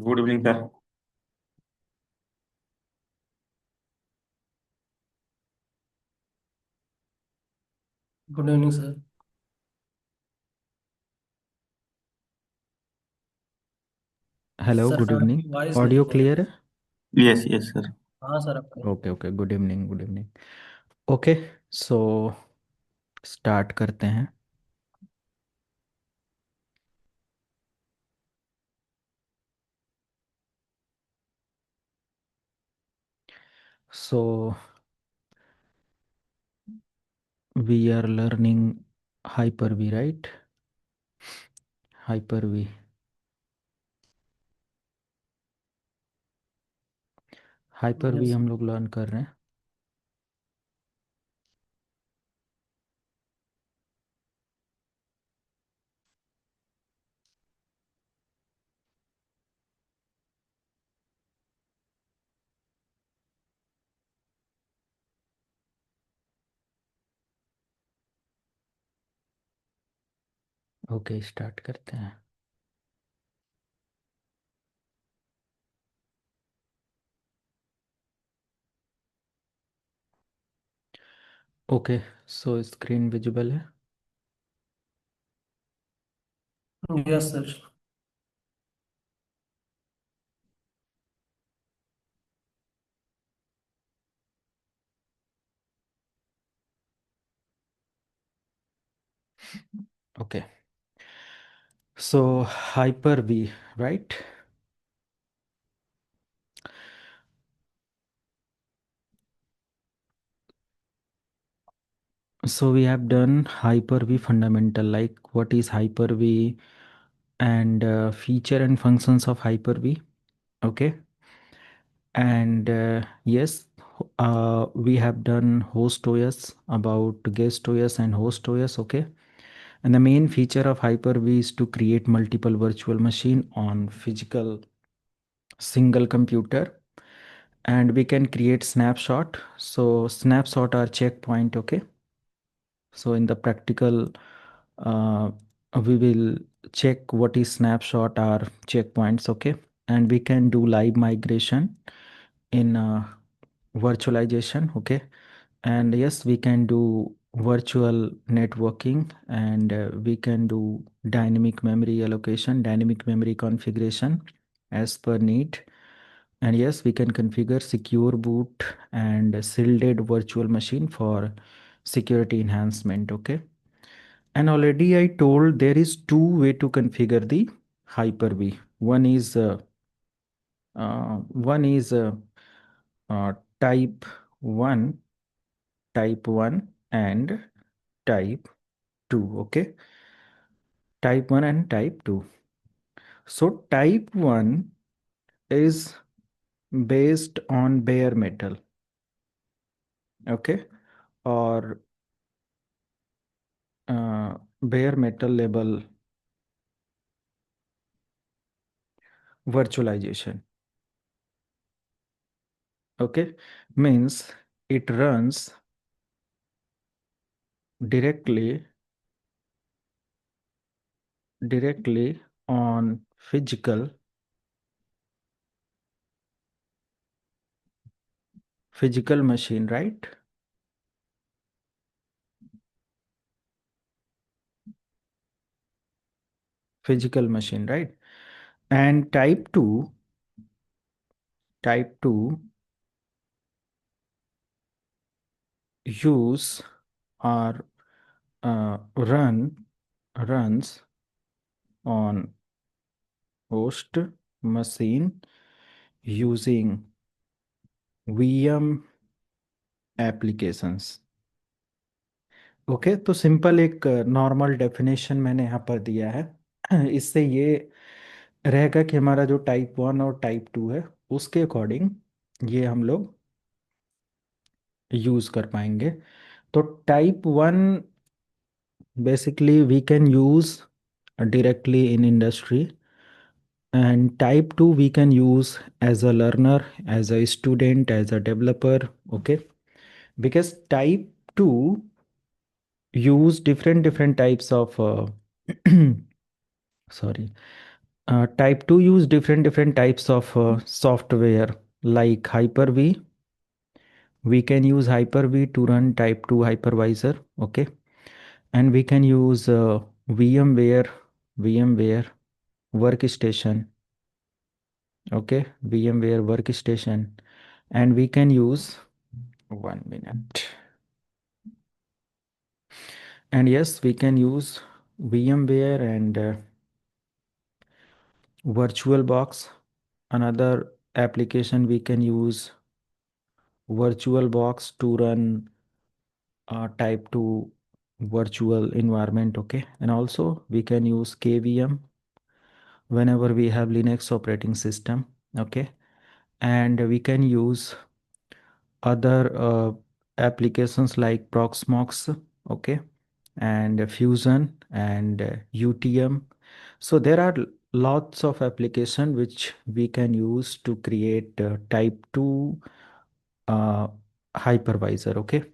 Good evening sir. Good evening sir. Hello, sir good evening. आपकी voice नहीं audio आ रही। क्लियर है? Yes yes sir. हाँ सर आपका। Okay okay, good evening, good evening. Okay, so start करते हैं। So we are learning Hyper V, right? Hyper V. Hyper V yes. हम लोग लर्न कर रहे हैं। ओके, स्टार्ट करते हैं। ओके, सो स्क्रीन विजिबल है? Yes sir. Okay, so Hyper V, right? So we have done Hyper-V fundamental, like what is Hyper-V and feature and functions of Hyper-V. Okay, and yes, we have done host OS, about guest OS and host OS. Okay, and the main feature of Hyper-V is to create multiple virtual machine on physical single computer, and we can create snapshot. So snapshot are checkpoint. Okay, so in the practical, uh, we will check what is snapshot or checkpoints. Okay, and we can do live migration in virtualization. Okay, and yes, we can do virtual networking, and we can do dynamic memory allocation, dynamic memory configuration as per need. And yes, we can configure secure boot and shielded virtual machine for security enhancement. Okay, and already I told there is two way to configure the Hyper-V. One is type 1, type 1 and type 2. Okay, type 1 and type 2. So type 1 is based on bare metal. Okay, or bare metal label virtualization. Okay, means it runs directly directly on physical machine, right? Physical machine, right? And type 2 use or runs on host machine using VM applications. Okay, तो simple एक normal definition मैंने यहाँ पर दिया है। इससे ये रहेगा कि हमारा जो टाइप 1 और टाइप 2 है, उसके अकॉर्डिंग ये हम लोग यूज़ कर पाएंगे। तो type 1 basically we can use directly in industry, and type 2 we can use as a learner, as a student, as a developer. Okay, because type 2 use different types of sorry, Type 2 use different types of software like Hyper-V. We can use Hyper-V to run type 2 hypervisor, okay? And we can use VMware workstation, okay? VMware workstation, and we can use 1 minute. And yes, we can use VMware and VirtualBox. Another application we can use VirtualBox to run type 2 virtual environment, okay? And also we can use KVM whenever we have Linux operating system, okay? And we can use other applications like Proxmox, okay? And Fusion and UTM. So there are lots of application which we can use to create type 2 uh, hypervisor, okay?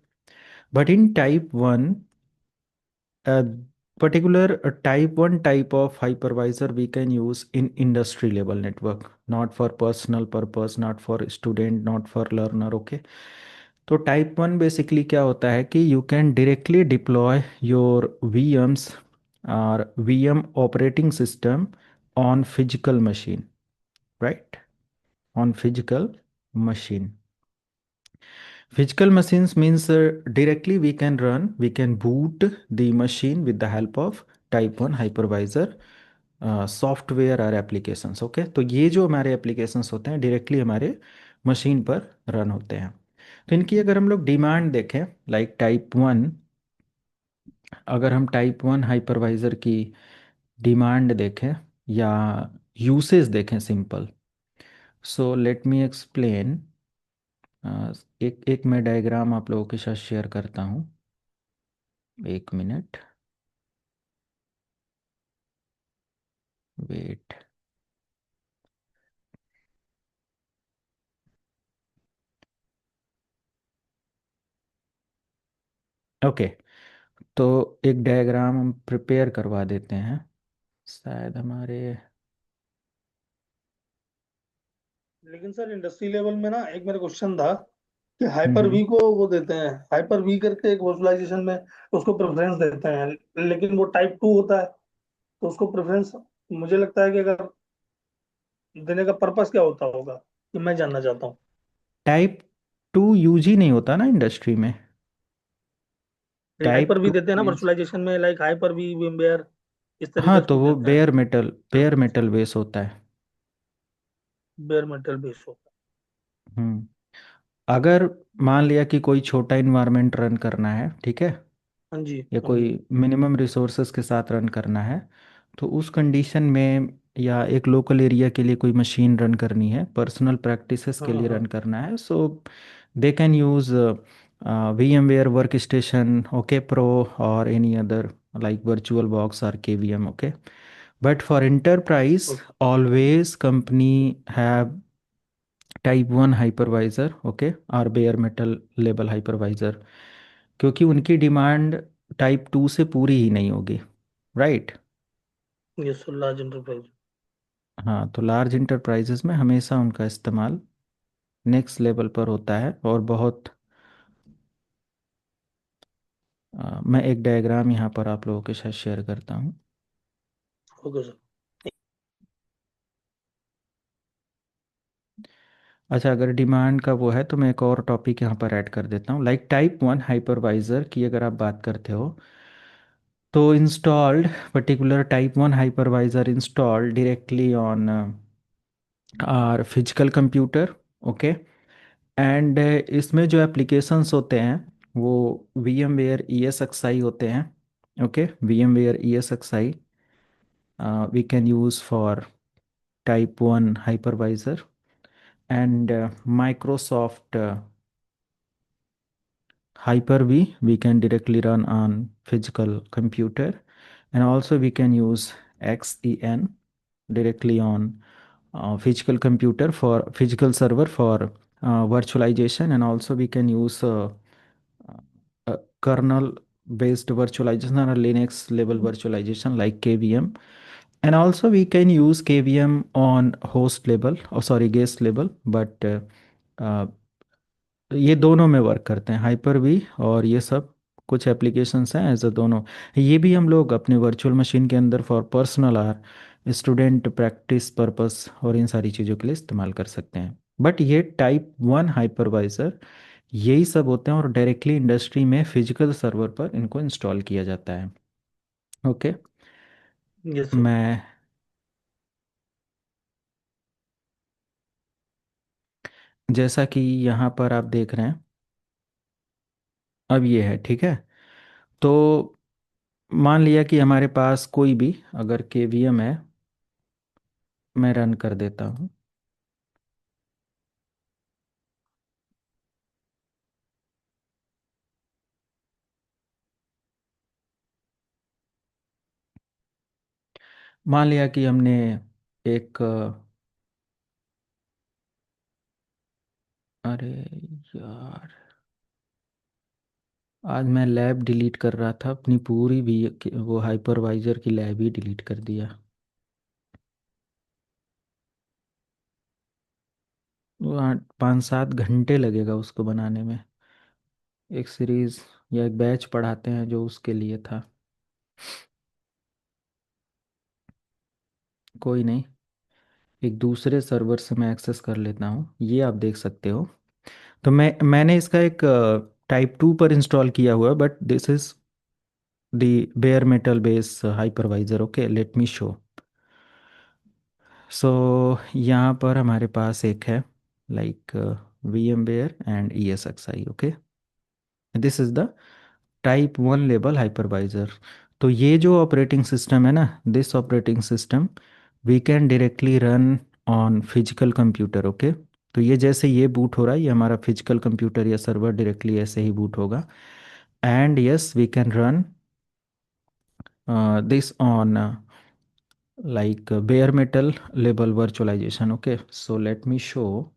But in type 1, a particular type 1 type of hypervisor we can use in industry level network, not for personal purpose, not for student, not for learner, okay? तो type 1 basically क्या होता है कि you can directly deploy your VMs और VM operating system on physical machine, right? On physical machine. Physical machines means directly we can boot the machine with the help of type 1 hypervisor software और applications, okay? तो ये जो हमारे applications होते हैं directly हमारे machine पर run होते हैं। तो इनकी अगर हम लोग डिमांड देखें लाइक टाइप 1, अगर हम टाइप 1 हाइपरवाइज़र की डिमांड देखें या यूसेज देखें simple, so let me explain. एक एक मैं डायग्राम आप लोगों के साथ शेयर करता हूँ, 1 मिनट, वेट। ओके, तो एक डायग्राम हम प्रिपेयर करवा देते हैं शायद हमारे। लेकिन सर इंडस्ट्री लेवल में ना एक मेरा क्वेश्चन था कि हम्म हाइपर हम्म। वी को वो देते हैं, हाइपर वी करके एक वर्चुअलाइजेशन में उसको प्रेफरेंस देते हैं, लेकिन वो टाइप 2 होता है, तो उसको प्रेफरेंस मुझे लगता है कि अगर देने का पर्पस क्या होता होगा, कि मैं जानना चाहता हूँ। टाइप 2 यूज ही नहीं होता ना इंडस्ट्री में। टाइप हाइपर वी 2 देते हैं ना मीन्स, वर्चुअलाइजेशन में, लाइक हाइपर वी विमवेयर, इस हाँ तरीके से तो कुछ वो देते हैं। बेयर मेटल बेस होता है। बेयर मेटल बेस होता हम्म। अगर मान लिया कि कोई छोटा इन्वायरमेंट रन करना है, ठीक है, है। हाँ जी। या हाँ कोई जी। मिनिमम रिसोर्सेज के साथ रन करना है, तो उस कंडीशन में या एक लोकल एरिया के लिए कोई मशीन रन करनी है, पर्सनल प्रैक्टिसेस हाँ के लिए हाँ। रन करना है, so they can use VMware workstation, okay pro, और any other like VirtualBox or KVM, okay? But for enterprise, okay. always company have type 1 hypervisor, okay, और बेयर मेटल लेबल हाइपरवाइज़र, क्योंकि उनकी डिमांड टाइप 2 से पूरी ही नहीं होगी, राइट? ये सो लार्ज एंटरप्राइज। हाँ, तो लार्ज इंटरप्राइजेस में हमेशा उनका इस्तेमाल नेक्स्ट लेवल पर होता है और बहुत मैं एक डायग्राम यहाँ पर आप लोगों के साथ शेयर करता हूँ। Okay sir. अच्छा, अगर डिमांड का वो है तो मैं एक और टॉपिक यहाँ पर ऐड कर देता हूँ, लाइक टाइप 1 हाइपरवाइज़र की अगर आप बात करते हो, तो installed particular type 1 hypervisor installed directly on our physical computer, okay? And इसमें जो एप्लीकेशंस होते हैं वो VMware ESXi होते हैं, okay? VMware ESXi we can use for type 1 hypervisor, and Microsoft Hyper-V we can directly run on physical computer, and also we can use XEN directly on physical computer for physical server for virtualization, and also we can use kernel based virtualization or Linux level virtualization like KVM. And also we can use KVM on host level, or sorry, guest level, but ये दोनों में work करते हैं, hyper we और ये सब कुछ applications हैं एज अ दोनों। ये भी हम लोग अपने वर्चुअल मशीन के अंदर for personal or student practice purpose और इन सारी चीज़ों के लिए इस्तेमाल कर सकते हैं। बट ये टाइप वन हाइपरवाइजर यही सब होते हैं और डायरेक्टली इंडस्ट्री में फिजिकल सर्वर पर इनको इंस्टॉल किया जाता है। ओके। Yes sir. मैं जैसा कि यहाँ पर आप देख रहे हैं, अब ये है, ठीक है। तो मान लिया कि हमारे पास कोई भी अगर केवीएम है, मैं रन कर देता हूँ। मान लिया कि हमने एक अरे यार, आज मैं लैब डिलीट कर रहा था अपनी पूरी भी, वो हाइपरवाइजर की लैब ही डिलीट कर दिया। वो 5-7 घंटे लगेगा उसको बनाने में। एक सीरीज या एक बैच पढ़ाते हैं जो उसके लिए था। कोई नहीं, एक दूसरे सर्वर से मैं एक्सेस कर लेता हूँ, ये आप देख सकते हो। तो मैंने इसका एक टाइप 2 पर इंस्टॉल किया हुआ है, but this is the bare metal base hypervisor. Okay, let me show. So यहाँ पर हमारे पास एक है like VMware and ESXi। Okay, this is the type one लेबल हाइपरवाइजर। तो ये जो ऑपरेटिंग सिस्टम है ना, this operating system we can directly run on physical computer. Okay, तो ये जैसे ये बूट हो रहा है, ये हमारा फिजिकल कंप्यूटर या सर्वर डायरेक्टली ऐसे ही बूट होगा। And yes, we can run this on like bare metal label virtualization. Okay, so let me show,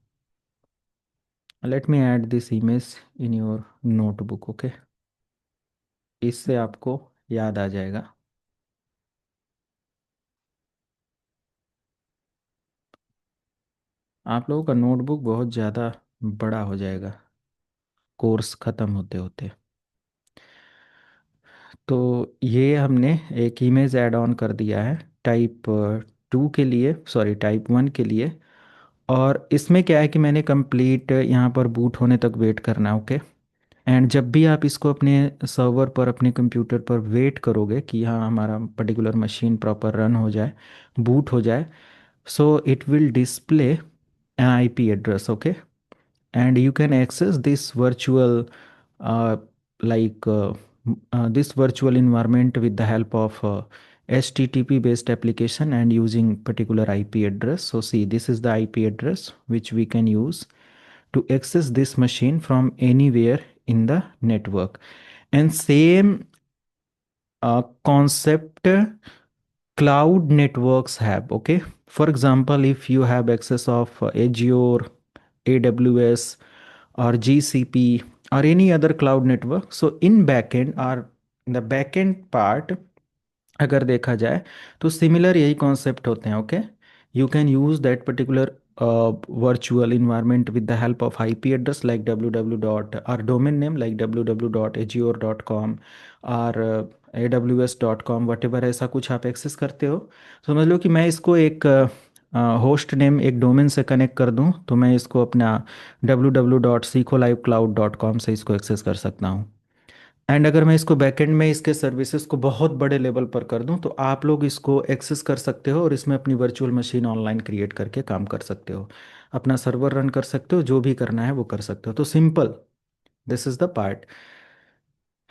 let me add this image in your notebook. Okay, इससे आपको याद आ जाएगा। आप लोगों का नोटबुक बहुत ज़्यादा बड़ा हो जाएगा कोर्स ख़त्म होते होते। तो ये हमने एक इमेज ऐड ऑन कर दिया है टाइप 2 के लिए, सॉरी टाइप 1 के लिए। और इसमें क्या है कि मैंने कंप्लीट यहाँ पर बूट होने तक वेट करना है। ओके, एंड जब भी आप इसको अपने सर्वर पर, अपने कंप्यूटर पर वेट करोगे कि हाँ हमारा पर्टिकुलर मशीन प्रॉपर रन हो जाए, बूट हो जाए, so it will display an IP address. Okay, and you can access this virtual uh, like this virtual environment with the help of HTTP based application and using particular IP address. So see, this is the IP address which we can use to access this machine from anywhere in the network. And same concept cloud networks have. Okay, for example, if you have access of Azure, AWS, or GCP, or any other cloud network, so in backend or the backend part अगर देखा जाए तो similar यही concept होते हैं। Okay, you can use that particular virtual environment with the help of IP address like www dot or domain name like www.azure.com और aws.com, whatever ऐसा कुछ आप एक्सेस करते हो। समझ लो कि मैं इसको एक होस्ट नेम, एक डोमेन से कनेक्ट कर दूं, तो मैं इसको अपना www.secolivecloud.com से इसको एक्सेस कर सकता हूं। एंड अगर मैं इसको बैकएंड में इसके सर्विसेज को बहुत बड़े लेवल पर कर दूं, तो आप लोग इसको एक्सेस कर सकते हो और इसमें अपनी वर्चुअल मशीन ऑनलाइन क्रिएट करके काम कर सकते हो, अपना सर्वर रन कर सकते हो, जो भी करना है वो कर सकते हो। तो simple, this is the part,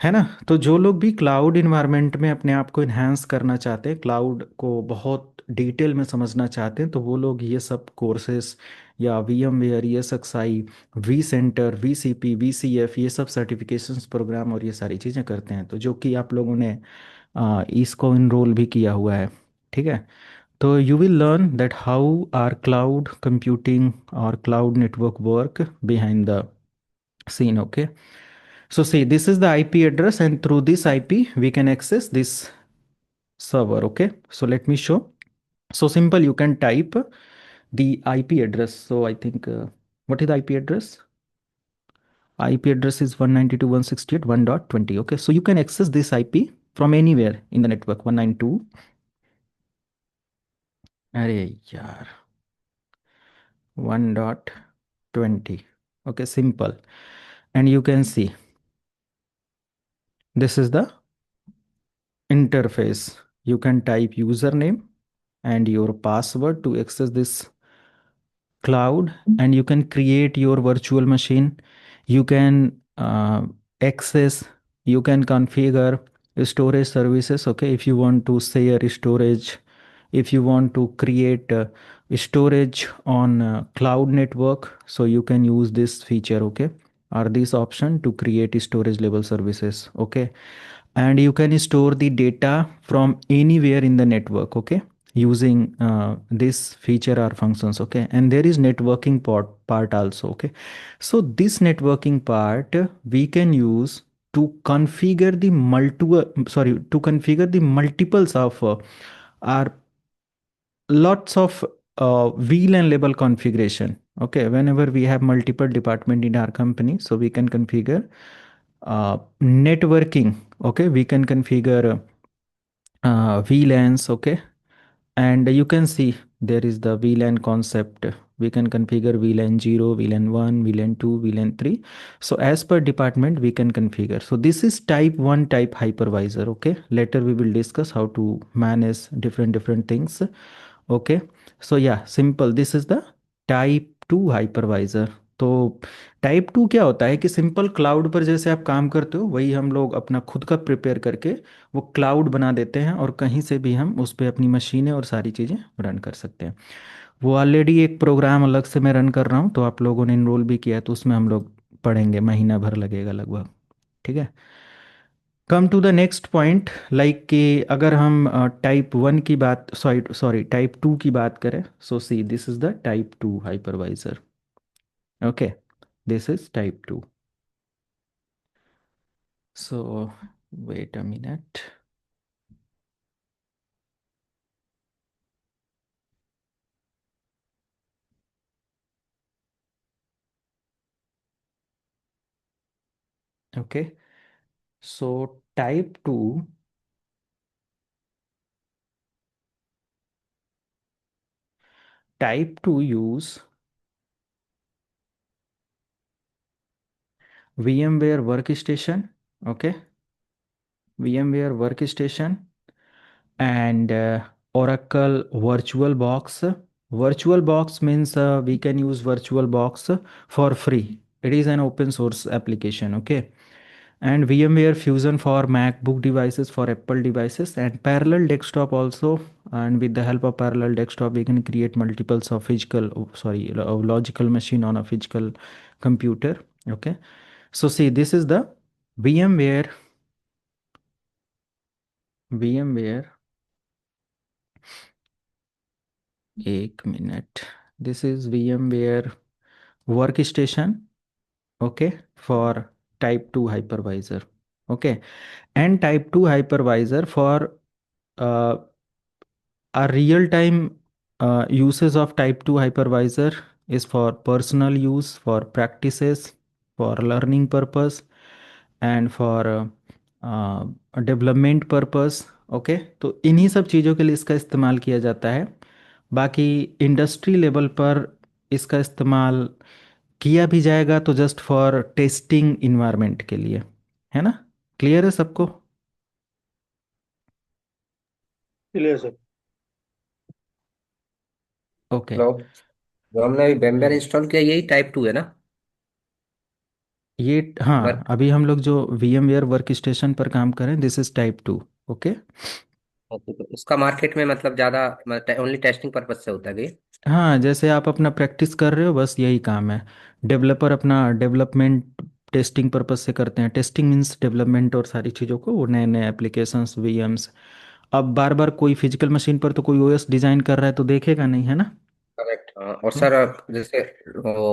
है ना। तो जो लोग भी क्लाउड इन्वायरमेंट में अपने आप को इन्हांस करना चाहते हैं, क्लाउड को बहुत डिटेल में समझना चाहते हैं, तो वो लोग ये सब कोर्सेस या VMware, ESXi, V center, VCP, VCF, ये सब सर्टिफिकेशंस प्रोग्राम और ये सारी चीज़ें करते हैं, तो जो कि आप लोगों ने इसको इनरोल भी किया हुआ है, ठीक है। तो you will learn that how are cloud computing और cloud network work behind the scene. Okay, so see, this is the IP address, and through this IP we can access this server. Okay, so let me show. So simple, you can type the IP address. So I think, what is the IP address? IP address is 192.168.1.20. Okay, so you can access this IP from anywhere in the network. 192. अरे यार, 1.20. Okay, simple. And you can see this is the interface. You can type username and your password to access this cloud, and you can create your virtual machine. You can access, you can configure storage services. Okay, if you want to share storage, if you want to create storage on cloud network, so you can use this feature. Okay, or this option to create storage level services. Okay, and you can store the data from anywhere in the network. Okay, using this feature or functions. Okay, and there is networking part also. Okay, so this networking part we can use to configure the multiples of our lots of VLAN level configuration. Okay, whenever we have multiple department in our company, so we can configure networking. Okay, we can configure VLANs. Okay, and you can see there is the VLAN concept. We can configure VLAN 0, VLAN 1, VLAN 2, VLAN 3. So as per department, we can configure. So this is type 1 type hypervisor. Okay, later we will discuss how to manage different things. Okay, so yeah, simple. This is the type 2 hypervisor. तो type 2 क्या होता है कि simple cloud पर जैसे आप काम करते हो वही हम लोग अपना खुद का प्रिपेयर करके वो क्लाउड बना देते हैं, और कहीं से भी हम उस पर अपनी मशीनें और सारी चीज़ें रन कर सकते हैं. वो ऑलरेडी एक प्रोग्राम अलग से मैं रन कर रहा हूँ, तो आप लोगों ने इनरोल भी किया है, तो उसमें हम लोग पढ़ेंगे, महीना भर लगेगा लगभग. ठीक है. Come to the next point, like कि अगर हम टाइप 1 की बात, सॉरी सॉरी टाइप 2 की बात करें, so see this is the type 2 hypervisor. Okay, this is type 2. So wait a minute. Okay, so type 2 use VMware workstation. Okay, VMware workstation and Oracle VirtualBox. VirtualBox means we can use VirtualBox for free. It is an open source application. Okay, and VMware Fusion for MacBook devices, for Apple devices, and Parallel Desktop also. And with the help of Parallel Desktop, we can create multiples of logical machine on a physical computer. Okay, so see, this is the VMware VMware एक minute. This is VMware workstation. Okay, for type 2 hypervisor. Okay, and type 2 hypervisor for uh, a real time uses of type 2 hypervisor is for personal use, for practices, for learning purpose, and for development purpose. Okay, तो इन्हीं सब चीज़ों के लिए इसका इस्तेमाल किया जाता है. बाकी इंडस्ट्री लेवल पर इसका इस्तेमाल किया भी जाएगा तो जस्ट फॉर टेस्टिंग इन्वायरमेंट के लिए. है ना? क्लियर है सबको? Clear sir. ओके. हेलो। जो हमने अभी तो बेमबेर इंस्टॉल किया यही टाइप 2 है ना? ये, हाँ, वर्क। अभी हम लोग जो VMware वर्क स्टेशन पर काम करें, this is type 2. Okay. Okay, तो उसका मार्केट में मतलब ज़्यादा ओनली टेस्टिंग पर्पज से होता है कि? हाँ, जैसे आप अपना प्रैक्टिस कर रहे हो, बस यही काम है. डेवलपर अपना डेवलपमेंट टेस्टिंग पर्पस से करते हैं. टेस्टिंग मीन्स डेवलपमेंट और सारी चीज़ों को, वो नए नए एप्लीकेशंस, VMs. अब बार बार कोई फिजिकल मशीन पर तो कोई OS डिज़ाइन कर रहा है तो देखेगा नहीं, है ना? करेक्ट। और तो सर, जैसे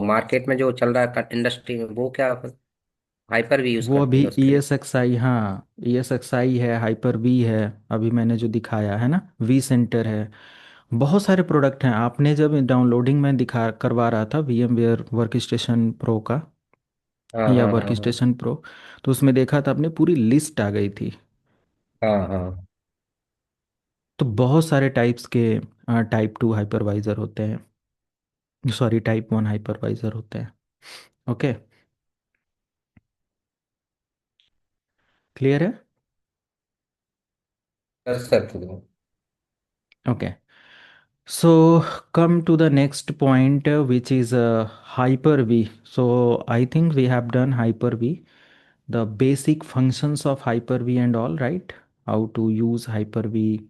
मार्केट में जो चल रहा है इंडस्ट्री, वो क्या हाइपर भी यूज वो करती अभी है उसके लिए? ESXi, हाँ, ESXi है, हाइपर V है, अभी मैंने जो दिखाया है ना, V सेंटर है. बहुत सारे प्रोडक्ट हैं। आपने जब डाउनलोडिंग में दिखा करवा रहा था VMware वर्क स्टेशन प्रो का हाँ या हाँ वर्क हाँ हाँ। स्टेशन प्रो, तो उसमें देखा था आपने पूरी लिस्ट आ गई थी। हाँ हाँ। तो बहुत सारे टाइप्स के टाइप 2 हाइपरवाइज़र होते हैं, सॉरी टाइप 1 हाइपरवाइज़र होते हैं। ओके, क्लियर है? कर सकते हो। Okay, so come to the next point, which is Hyper-V. So I think we have done Hyper-V, the basic functions of Hyper-V and all, right? How to use Hyper-V,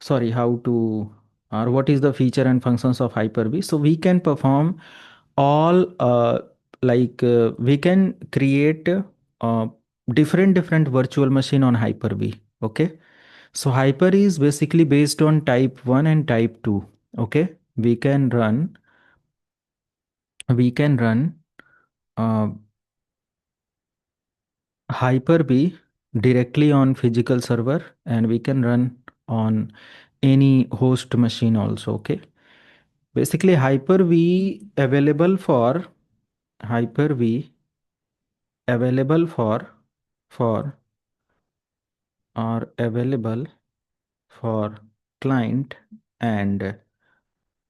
sorry, how to, or what is the feature and functions of Hyper-V. So we can perform all, we can create different virtual machine on Hyper-V. Okay, so Hyper is basically based on type 1 and type 2. Okay, we can run we can run uh, Hyper-V directly on physical server, and we can run on any host machine also. Okay, basically Hyper-V available for or available for client and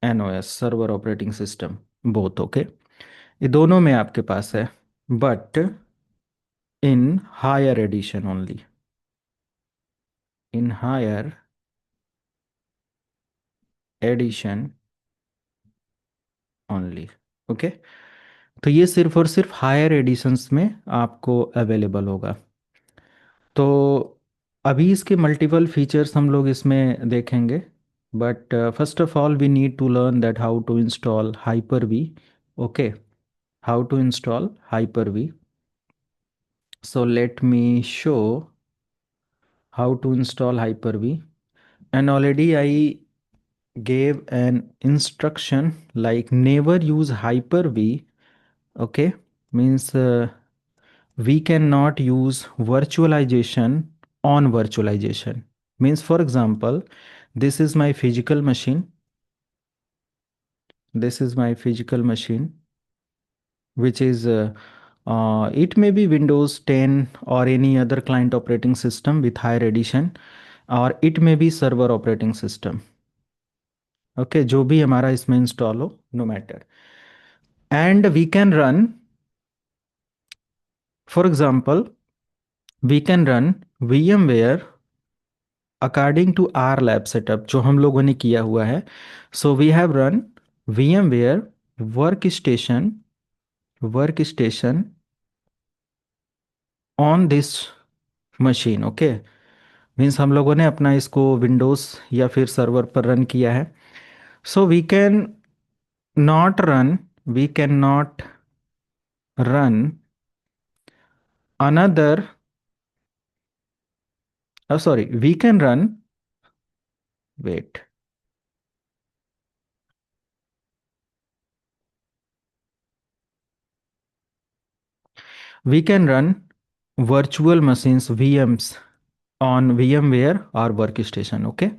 NOS server operating system both. Okay, ये दोनों में आपके पास है, but in higher edition only, in higher edition only. Okay, तो ये सिर्फ और सिर्फ हायर एडिशंस में आपको अवेलेबल होगा। तो अभी इसके मल्टीपल फीचर्स हम लोग इसमें देखेंगे, but first of all we need to learn that how to install Hyper V. Okay, how to install Hyper V. So let me show how to install Hyper-V. And already I gave an instruction like never use Hyper-V. Okay, means we cannot use virtualization on virtualization. Means for example, this is my physical machine. This is my physical machine, which is it may be Windows 10 or any other client operating system with higher edition, और it may be server operating system. Okay, जो भी हमारा इसमें install हो, no matter. And we can run, for example, we can run VMware according to our lab setup जो हम लोगों ने किया हुआ है। So we have run VMware work station workstation on this machine. Okay, means हम लोगों ने अपना इसको विंडोज़ या फिर सर्वर पर रन किया है। So we can not run we can not run another sorry, we can run, wait, we can run virtual machines VMs on VMware or workstation। Okay,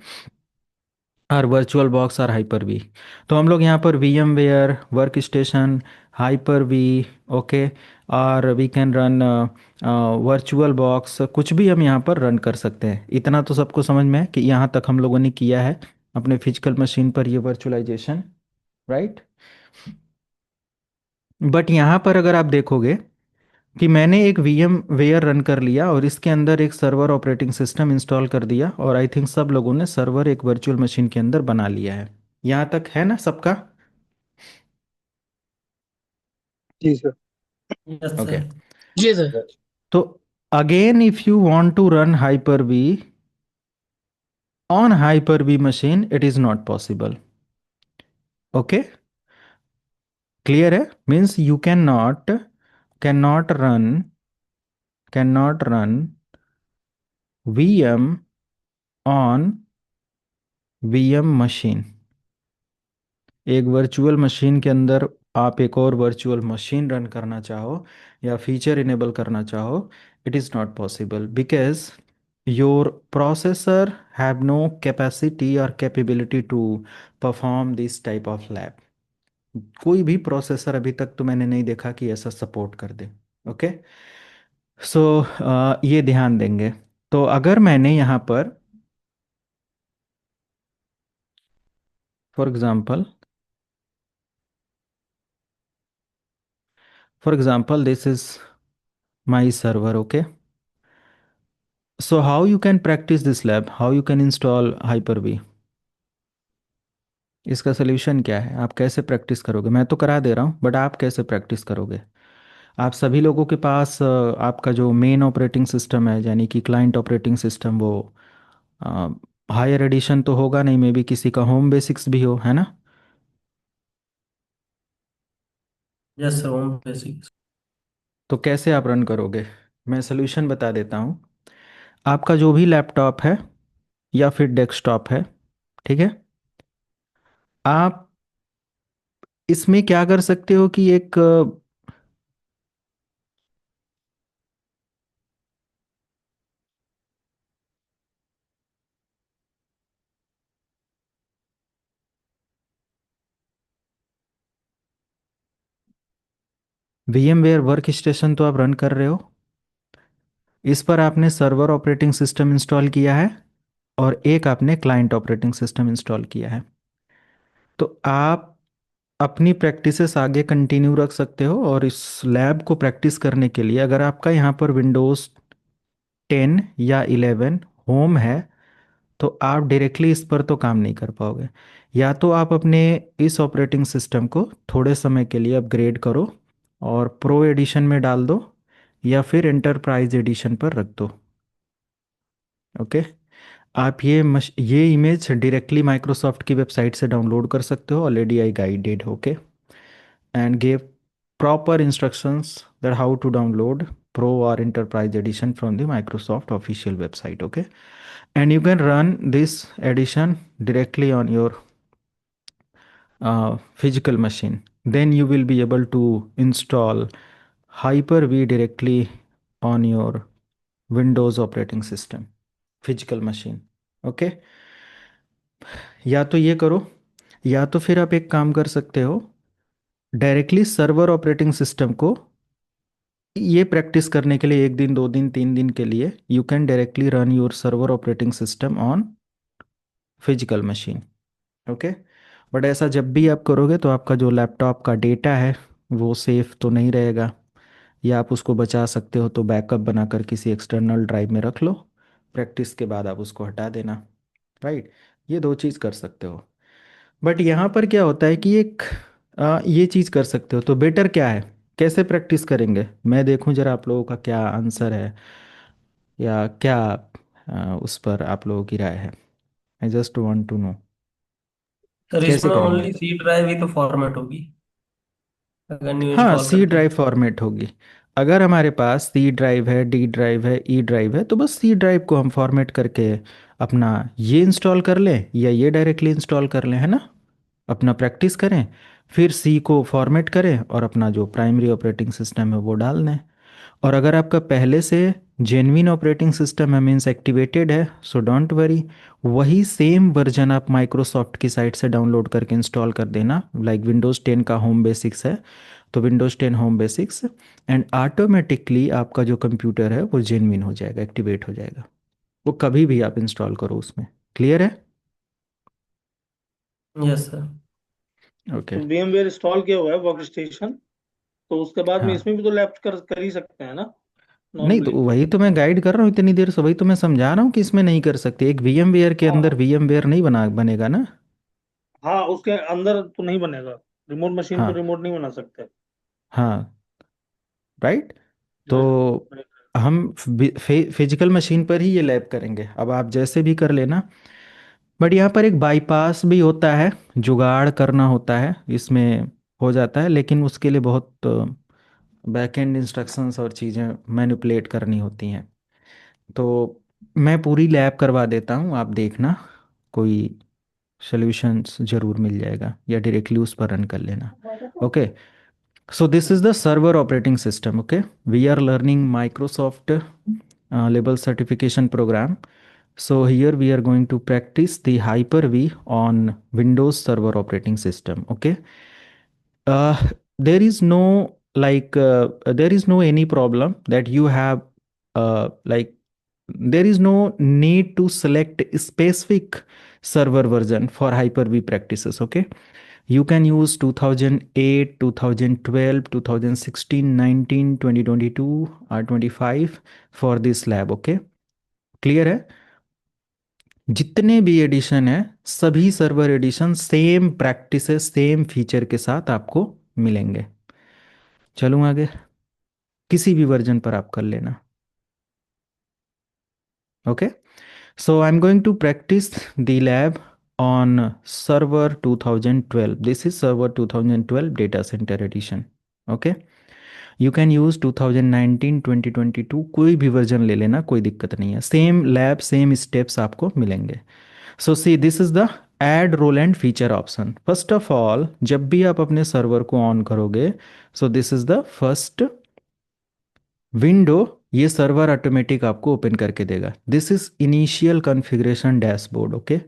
और वर्चुअल बॉक्स और hyper V. तो हम लोग यहाँ पर VMware work station hyper V, okay, और we can run virtual box, कुछ भी हम यहाँ पर रन कर सकते हैं। इतना तो सबको समझ में है कि यहाँ तक हम लोगों ने किया है अपने फिजिकल मशीन पर ये वर्चुअलाइजेशन, राइट। बट यहाँ पर अगर आप देखोगे कि मैंने एक VM वेयर रन कर लिया और इसके अंदर एक सर्वर ऑपरेटिंग सिस्टम इंस्टॉल कर दिया, और आई थिंक सब लोगों ने सर्वर एक वर्चुअल मशीन के अंदर बना लिया है। यहाँ तक है ना सबका? जी सर। Yes okay, sir. जी सर। तो again if you want to run hyper V on hyper V machine, it is not possible. Okay, clear है? Means you can not run VM on VM machine. एक virtual machine के अंदर आप एक और virtual machine run करना चाहो या फीचर इनेबल करना चाहो, it is not possible, because your processor have no capacity or capability to perform this type of lab. कोई भी प्रोसेसर अभी तक तो मैंने नहीं देखा कि ऐसा सपोर्ट कर दे। ओके। सो ये ध्यान देंगे। तो अगर मैंने यहाँ पर for example this is my server. Okay. So how you can practice this lab, how you can install Hyper V. इसका सोल्यूशन क्या है, आप कैसे प्रैक्टिस करोगे? मैं तो करा दे रहा हूँ, बट आप कैसे प्रैक्टिस करोगे? आप सभी लोगों के पास आपका जो मेन ऑपरेटिंग सिस्टम है, यानी कि क्लाइंट ऑपरेटिंग सिस्टम, वो हायर एडिशन तो होगा नहीं, मे बी किसी का होम बेसिक्स भी हो, है ना? Yes sir, home basic. तो कैसे आप रन करोगे? मैं सोल्यूशन बता देता हूँ। आपका जो भी लैपटॉप है या फिर डेस्कटॉप है, ठीक है, आप इसमें क्या कर सकते हो कि एक VMware वर्क स्टेशन तो आप रन कर रहे हो। इस पर आपने सर्वर ऑपरेटिंग सिस्टम इंस्टॉल किया है और एक आपने क्लाइंट ऑपरेटिंग सिस्टम इंस्टॉल किया है। तो आप अपनी प्रैक्टिसेस आगे कंटिन्यू रख सकते हो, और इस लैब को प्रैक्टिस करने के लिए अगर आपका यहाँ पर विंडोज़ 10 या 11 होम है, तो आप डायरेक्टली इस पर तो काम नहीं कर पाओगे। या तो आप अपने इस ऑपरेटिंग सिस्टम को थोड़े समय के लिए अपग्रेड करो और प्रो एडिशन में डाल दो, या फिर एंटरप्राइज एडिशन पर रख दो। ओके। आप ये इमेज डायरेक्टली माइक्रोसॉफ्ट की वेबसाइट से डाउनलोड कर सकते हो, already I guided. Okay. And give proper instructions that how to download pro or enterprise edition from the Microsoft official website. Okay. And you can run this edition directly on your physical machine. Then you will be able to install Hyper-V directly on your Windows operating system physical machine. Okay. या तो ये करो, या तो फिर आप एक काम कर सकते हो, डायरेक्टली सर्वर ऑपरेटिंग सिस्टम को ये प्रैक्टिस करने के लिए 1 दिन 2 दिन 3 दिन के लिए you can directly run your server operating system on physical machine. Okay. But ऐसा जब भी आप करोगे तो आपका जो लैपटॉप का डेटा है वो सेफ तो नहीं रहेगा, या आप उसको बचा सकते हो तो बैकअप बनाकर किसी एक्सटर्नल ड्राइव में रख लो, प्रैक्टिस के बाद आप उसको हटा देना। राइट। ये दो चीज़ कर सकते हो। बट यहाँ पर क्या होता है कि एक ये चीज़ कर सकते हो तो बेटर क्या है, कैसे प्रैक्टिस करेंगे? मैं देखूं जरा आप लोगों का क्या आंसर है, या क्या उस पर आप लोगों की राय है। I just want to know sir कैसे इसमें करेंगे। ओनली सी ड्राइव ही तो फॉर्मेट होगी अगर न्यू हाँ, इंस्टॉल सी करते हैं। ड्राइव फॉर्मेट होगी। अगर हमारे पास सी ड्राइव है, डी ड्राइव है, ई ड्राइव है, तो बस सी ड्राइव को हम फॉर्मेट करके अपना ये इंस्टॉल कर लें या ये डायरेक्टली इंस्टॉल कर लें, है ना? अपना प्रैक्टिस करें, फिर सी को फॉर्मेट करें और अपना जो प्राइमरी ऑपरेटिंग सिस्टम है वो डाल दें। और अगर आपका पहले से जेन्युइन ऑपरेटिंग सिस्टम है, मीन्स एक्टिवेटेड है, सो डोंट वरी, वही सेम वर्जन आप माइक्रोसॉफ्ट की साइट से डाउनलोड करके इंस्टॉल कर देना। लाइक विंडोज़ 10 का होम बेसिक्स है, तो Windows 10 home basics, and automatically आपका जो कंप्यूटर है वो जेन्युइन हो जाएगा, एक्टिवेट हो जाएगा। वो कभी भी आप इंस्टॉल करो उसमें। क्लियर है? Yes sir. ओके। तो VMware इंस्टॉल किया हुआ है वर्क स्टेशन, तो उसके बाद में हाँ। इसमें भी तो लैप कर ही सकते हैं ना, नहीं तो नॉर्मली। वही तो मैं गाइड कर रहा हूँ इतनी देर से, वही तो मैं समझा रहा हूँ कि इसमें नहीं कर सकते। एक VMware के अंदर हाँ VMware नहीं बनेगा ना। हाँ, उसके अंदर तो नहीं बनेगा, रिमोट मशीन तो हाँ। रिमोट नहीं बना सकते। हाँ। राइट। तो राइट। हम फिजिकल मशीन पर ही ये लैब करेंगे, अब आप जैसे भी कर लेना। बट यहाँ पर एक बाईपास भी होता है, जुगाड़ करना होता है इसमें, हो जाता है, लेकिन उसके लिए बहुत बैकएंड इंस्ट्रक्शंस और चीज़ें मैनिपुलेट करनी होती हैं। तो मैं पूरी लैब करवा देता हूँ, आप देखना कोई सॉल्यूशंस ज़रूर मिल जाएगा, या डायरेक्टली उस पर रन कर लेना। Okay. So this is the server operating system. Okay. We are learning Microsoft label certification program. So here we are going to practice the Hyper-V on Windows Server operating system. Okay. Uh, there is no there is no any problem that you have like there is no need to select a specific server version for Hyper-V practices. Okay. You can use 2008, 2012, 2016, 19, 2022 or 25 for this lab. Okay. Clear है? जितने भी edition है सभी server edition same practices same feature के साथ आपको मिलेंगे. चलूँ आगे, किसी भी वर्जन पर आप कर लेना. Okay, so I am going to practice the lab on server 2012. This is server 2012 data center edition. Okay, you can use 2019, 2022 कोई भी वर्जन ले लेना, कोई दिक्कत नहीं है. सेम लैब सेम स्टेप्स आपको मिलेंगे. So see this is the add role and feature option. First of all जब भी आप अपने सर्वर को ऑन करोगे, so this is the first window, ये सर्वर ऑटोमेटिक आपको ओपन करके देगा. This is initial configuration dashboard. Okay,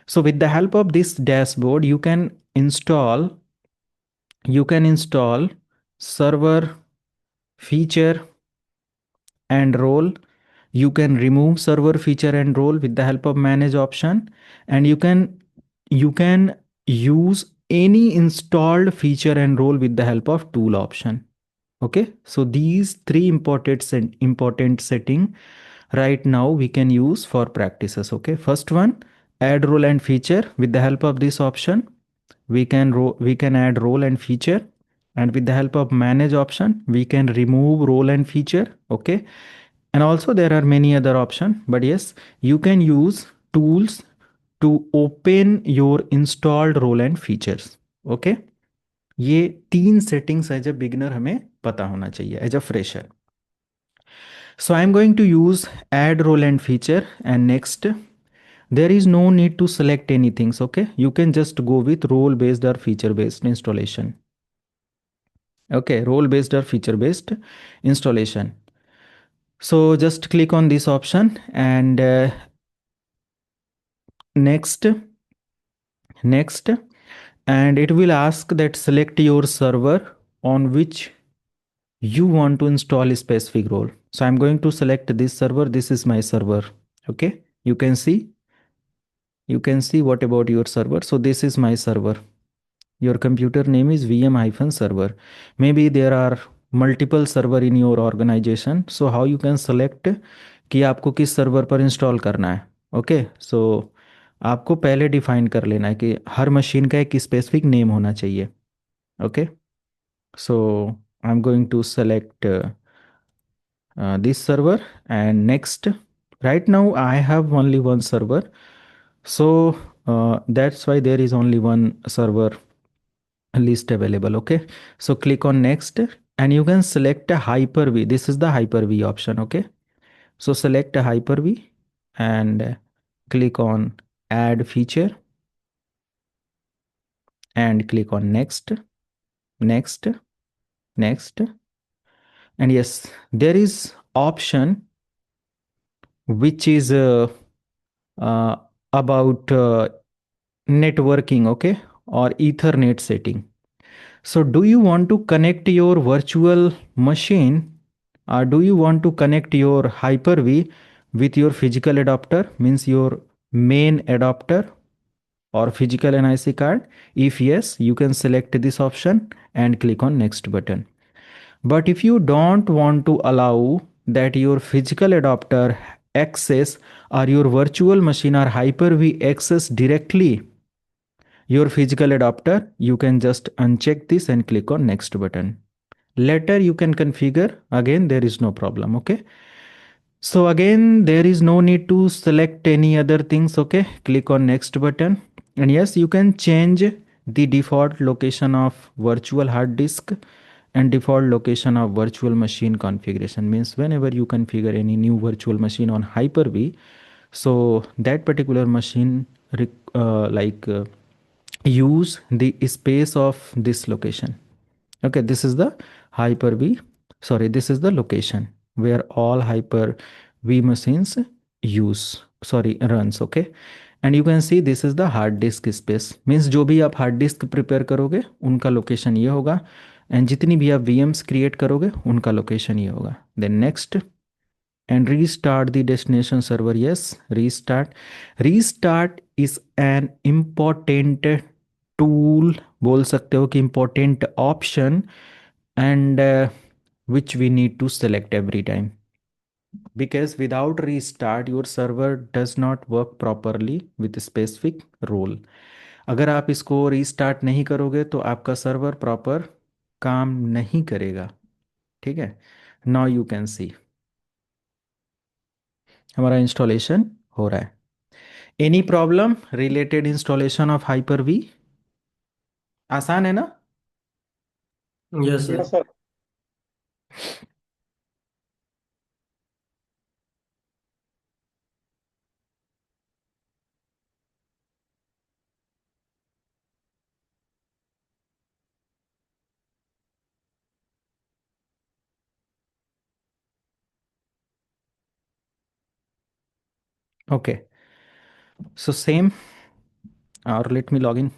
so with the help of this dashboard you can install server feature and role. You can remove server feature and role with the help of manage option, and you can use any installed feature and role with the help of tool option. Okay, so these three important setting right now we can use for practices. Okay, first one, add role and feature. With the help of this option we can add role and feature, and with the help of manage option we can remove role and feature. Okay, and also there are many other options, but yes, you can use tools to open your installed role and features. Okay, ये तीन settings as a beginner हमें पता होना चाहिए as a fresher. So I am going to use add role and feature, and next there is no need to select anything. Okay, you can just go with role based or feature based installation. Okay, role based or feature based installation. So just click on this option, and next, and it will ask that select your server on which you want to install a specific role. So I'm going to select this server. This is my server. Okay, you can see what about your server. So this is my server. Your computer name is VM-server. Maybe there are multiple server in your organization. So how you can select कि आपको किस server पर install करना है. Okay, सो आपको पहले define कर लेना है कि हर मशीन का एक स्पेसिफिक नेम होना चाहिए. Okay, so I am going to select this server, and next. Right now I have only one server, so that's why there is only one server list available. Okay, so click on next, and you can select a Hyper-V. This is the Hyper-V option. Okay, so select a Hyper-V and click on add feature and click on next, next, next. And yes, there is option which is uh, about networking. Okay, or Ethernet setting. So do you want to connect your virtual machine, or do you want to connect your Hyper-V with your physical adapter, means your main adapter or physical NIC card? If yes, you can select this option and click on next button. But if you don't want to allow that your physical adapter access or your virtual machine or Hyper-V access directly your physical adapter, you can just uncheck this and click on next button. Later you can configure, again there is no problem. Okay, so again there is no need to select any other things. Okay, click on next button, and yes, you can change the default location of virtual hard disk and default location of virtual machine configuration. Means whenever you configure any new virtual machine on Hyper-V, so that particular machine use the space of this location. Okay, this is the Hyper-V, sorry, this is the location. where all Hyper-V machines runs. Okay, and you can see this is the hard disk space, means जो भी आप hard disk prepare करोगे उनका location ये होगा, and जितनी भी आप VMs क्रिएट करोगे उनका लोकेशन ये होगा. Then next, and restart the destination server. Yes, restart is an important tool, बोल सकते हो कि important option, and which we need to select every time, because without restart your server does not work properly with a specific role. अगर आप इसको restart नहीं करोगे तो आपका सर्वर प्रॉपर काम नहीं करेगा. ठीक है, नाउ यू कैन सी हमारा इंस्टॉलेशन हो रहा है. Any problem related installation of hyper V? आसान है ना? Yes sir. Yes sir. Okay, so same, और let me log in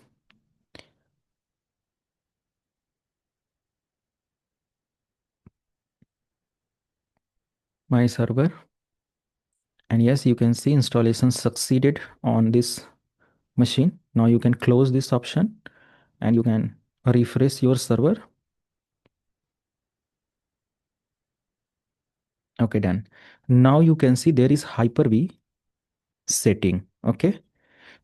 my server, and yes, you can see installation succeeded on this machine. Now you can close this option and you can refresh your server. Okay, done. Now you can see there is Hyper-V setting. Okay,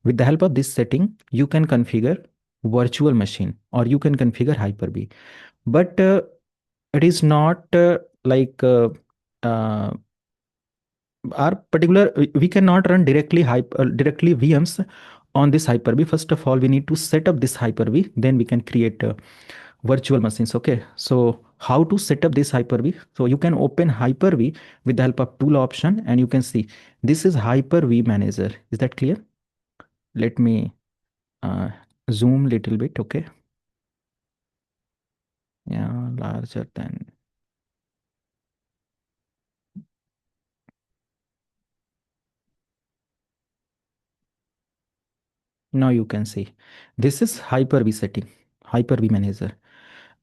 with the help of this setting you can configure virtual machine or you can configure Hyper-V, but it is not like uh, our particular, we cannot run directly VMs on this Hyper-V. First of all, we need to set up this Hyper-V, then we can create virtual machines. Okay, so how to set up this Hyper-V? So you can open Hyper-V with the help of tool option, and you can see this is Hyper-V manager. Is that clear? Let me uh, zoom little bit. Okay, yeah, larger than. Now you can see this is Hyper-V setting, Hyper-V manager.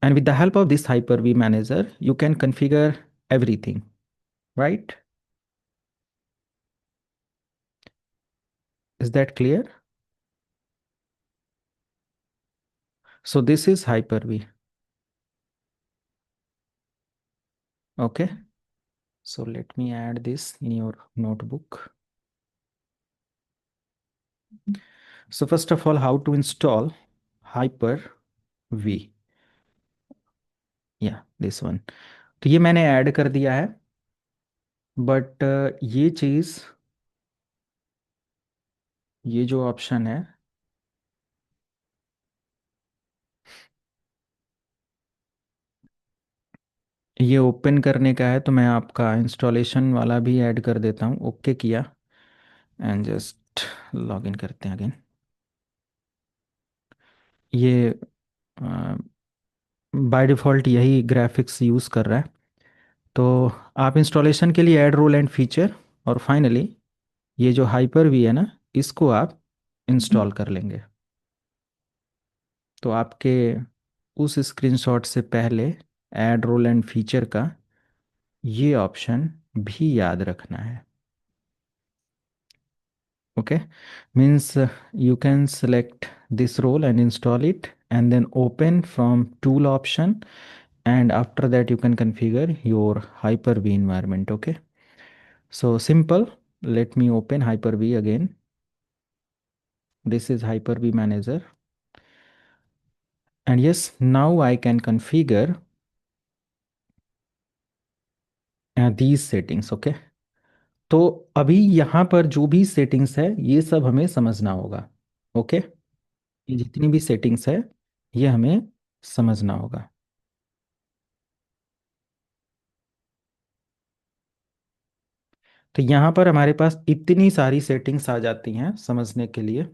And with the help of this Hyper-V manager, you can configure everything, right? Is that clear? So this is Hyper-V. Okay. So let me add this in your notebook. So first of all, how to install Hyper-V? Yeah, this one. तो ये मैंने add कर दिया है, but ये चीज़, ये जो option है, ये ओपन करने का है, तो मैं आपका इंस्टॉलेशन वाला भी ऐड कर देता हूँ. ओके किया, एंड जस्ट लॉग इन करते हैं अगेन. ये बाय डिफ़ॉल्ट यही ग्राफिक्स यूज़ कर रहा है. तो आप इंस्टॉलेशन के लिए ऐड रोल एंड फीचर, और फाइनली ये जो हाइपर वी है ना, इसको आप इंस्टॉल कर लेंगे. तो आपके उस स्क्रीनशॉट से पहले ऐड रोल एंड फीचर का ये ऑप्शन भी याद रखना है. Okay, means you can select this role and install it, and then open from tool option, and after that you can configure your Hyper-V environment. Okay, so simple. Let me open Hyper-V again. This is Hyper-V manager, and yes, now I can configure these settings. Okay, तो अभी यहाँ पर जो भी settings है ये सब हमें समझना होगा. ओके, ये जितनी भी सेटिंग्स है ये हमें समझना होगा. तो यहाँ पर हमारे पास इतनी सारी सेटिंग्स आ जाती हैं समझने के लिए.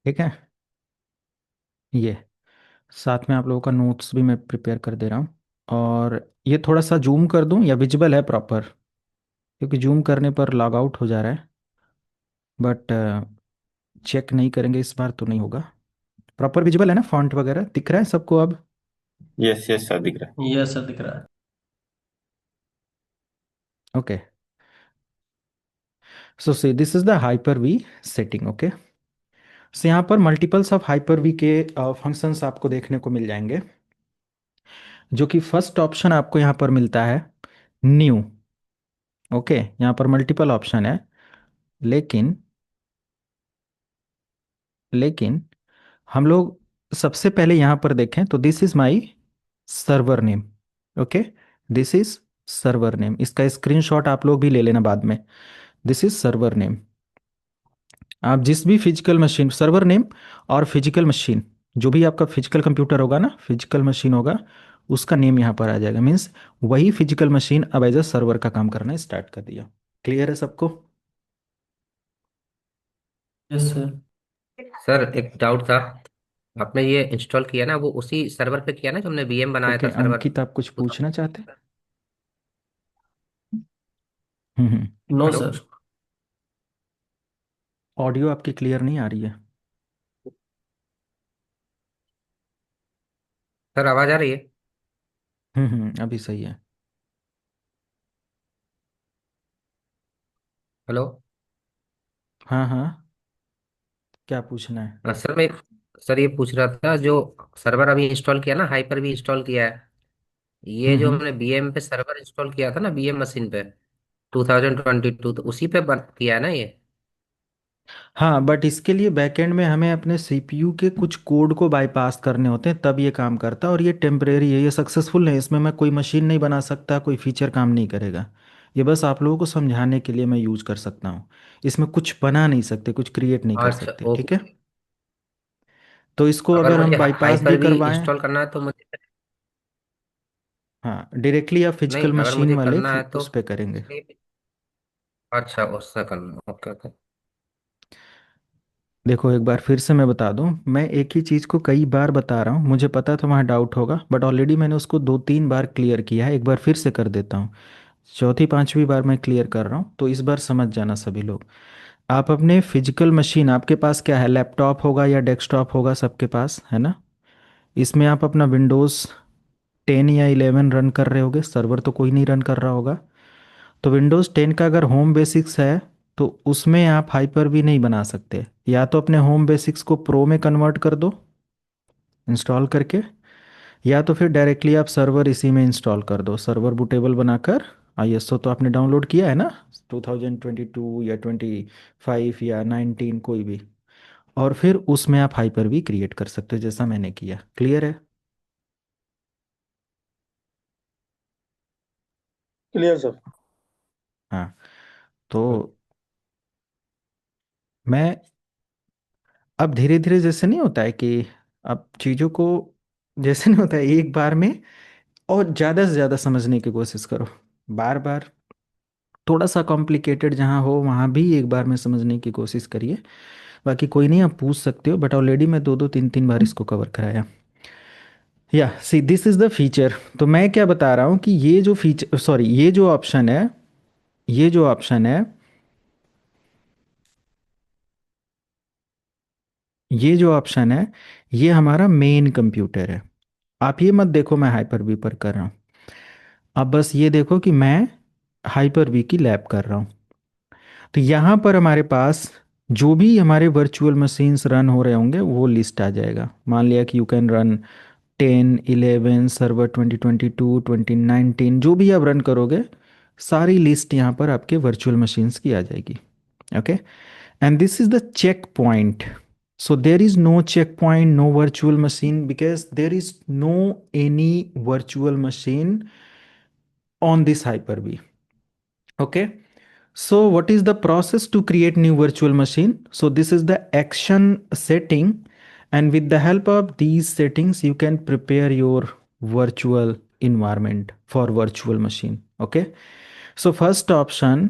ठीक है। ये साथ में आप लोगों का नोट्स भी मैं प्रिपेयर कर दे रहा हूँ। और ये थोड़ा सा जूम कर दूँ या विजिबल है प्रॉपर? क्योंकि जूम करने पर लॉग आउट हो जा रहा है, बट चेक नहीं करेंगे इस बार तो नहीं होगा। प्रॉपर विजिबल है ना? फॉन्ट वगैरह दिख रहा है सबको अब? यस यस सर, दिख रहा ये सर दिख रहा है। Okay. So see this is the hyper V setting. Okay. So यहाँ पर मल्टीपल्स ऑफ हाइपर वी के फंक्शंस आपको देखने को मिल जाएंगे, जो कि फर्स्ट ऑप्शन आपको यहाँ पर मिलता है न्यू। ओके, यहाँ पर मल्टीपल ऑप्शन है, लेकिन लेकिन हम लोग सबसे पहले यहाँ पर देखें तो this is my server name. Okay, this is server name. इसका स्क्रीनशॉट आप लोग भी ले लेना बाद में। This is server name. आप जिस भी फिजिकल मशीन, सर्वर नेम और फिजिकल मशीन, जो भी आपका फिजिकल कंप्यूटर होगा ना, फिजिकल मशीन होगा, उसका नेम यहाँ पर आ जाएगा। मीन्स वही फिजिकल मशीन अब एज अ सर्वर का काम करना स्टार्ट कर दिया। क्लियर है सबको? Yes sir. है। सर एक डाउट था, आपने ये इंस्टॉल किया ना वो उसी सर्वर पे किया ना जो हमने वीएम बनाया ओके, था सर्वर? अंकित आप कुछ पूछना चाहते? हम्म। No hello sir. ऑडियो आपकी क्लियर नहीं आ रही है। सर, आवाज आ रही है? अभी सही है। हेलो। हाँ हाँ, क्या पूछना है? सर मैं सर ये पूछ रहा था, जो सर्वर अभी इंस्टॉल किया ना, हाइपर भी इंस्टॉल किया है, ये जो हम्म। हमने बीएम पे सर्वर इंस्टॉल किया था ना, बीएम मशीन पे 2022, तो उसी पे किया है ना ये? हाँ, बट इसके लिए बैकएंड में हमें अपने सीपीयू के कुछ कोड को बाईपास करने होते हैं, तब ये काम करता है। और ये टेम्परेरी है, ये सक्सेसफुल नहीं। इसमें मैं कोई मशीन नहीं बना सकता, कोई फीचर काम नहीं करेगा। ये बस आप लोगों को समझाने के लिए मैं यूज कर सकता हूँ। इसमें कुछ बना नहीं सकते, कुछ क्रिएट नहीं कर अच्छा, सकते, ठीक है? ओके। तो इसको अगर अगर हम मुझे बाईपास भी हाइपर भी करवाएं, इंस्टॉल करना है तो मुझे, हाँ, डायरेक्टली आप नहीं, फिजिकल अगर मशीन मुझे वाले करना है तो उस पे करेंगे। उसके लिए- अच्छा, उससे करना, ओके ओके। देखो, एक बार फिर से मैं बता दूं, मैं एक ही चीज़ को कई बार बता रहा हूँ। मुझे पता था वहाँ डाउट होगा, बट ऑलरेडी मैंने उसको 2-3 बार क्लियर किया है। एक बार फिर से कर देता हूँ। चौथी पांचवी बार मैं क्लियर कर रहा हूँ, तो इस बार समझ जाना सभी लोग। आप अपने फिजिकल मशीन, आपके पास क्या है, लैपटॉप होगा या डेस्कटॉप होगा, सबके पास है ना? इसमें आप अपना विंडोज़ 10 या 11 रन कर रहे होगे। सर्वर तो कोई नहीं रन कर रहा होगा। तो विंडोज़ 10 का अगर होम बेसिक्स है, तो उसमें आप हाइपर भी नहीं बना सकते। या तो अपने होम बेसिक्स को प्रो में कन्वर्ट कर दो इंस्टॉल करके, या तो फिर डायरेक्टली आप सर्वर इसी में इंस्टॉल कर दो, सर्वर बूटेबल बनाकर। आईएसओ तो आपने डाउनलोड किया है ना, 2022 या 25 या 19, कोई भी। और फिर उसमें आप हाइपर भी क्रिएट कर सकते हो, जैसा मैंने किया। क्लियर है? Clear sir. हाँ। तो मैं अब धीरे धीरे, जैसे नहीं होता है कि अब चीज़ों को, जैसे नहीं होता है एक बार में, और ज़्यादा से ज़्यादा समझने की कोशिश करो। बार बार थोड़ा सा कॉम्प्लिकेटेड जहाँ हो वहाँ भी एक बार में समझने की कोशिश करिए। बाकी कोई नहीं, आप पूछ सकते हो, बट ऑलरेडी मैं 2-2 3-3 बार इसको कवर कराया। या see this is the feature. तो मैं क्या बता रहा हूँ कि ये जो फीचर, सॉरी, ये जो ऑप्शन है, ये जो ऑप्शन है, ये जो ऑप्शन है, ये हमारा मेन कंप्यूटर है। आप ये मत देखो मैं हाइपर वी पर कर रहा हूँ। अब बस ये देखो कि मैं हाइपर वी की लैब कर रहा हूँ। तो यहाँ पर हमारे पास जो भी हमारे वर्चुअल मशीन्स रन हो रहे होंगे वो लिस्ट आ जाएगा। मान लिया कि यू कैन रन 10, 11 सर्वर, 2022, 2019, जो भी आप रन करोगे, सारी लिस्ट यहाँ पर आपके वर्चुअल मशीन्स की आ जाएगी। Okay, and this is the checkpoint. So there is no checkpoint, no virtual machine, because there is no any virtual machine on this Hyper-V. Okay. So what is the process to create new virtual machine? So this is the action setting, and with the help of these settings, you can prepare your virtual environment for virtual machine. Okay. So first option,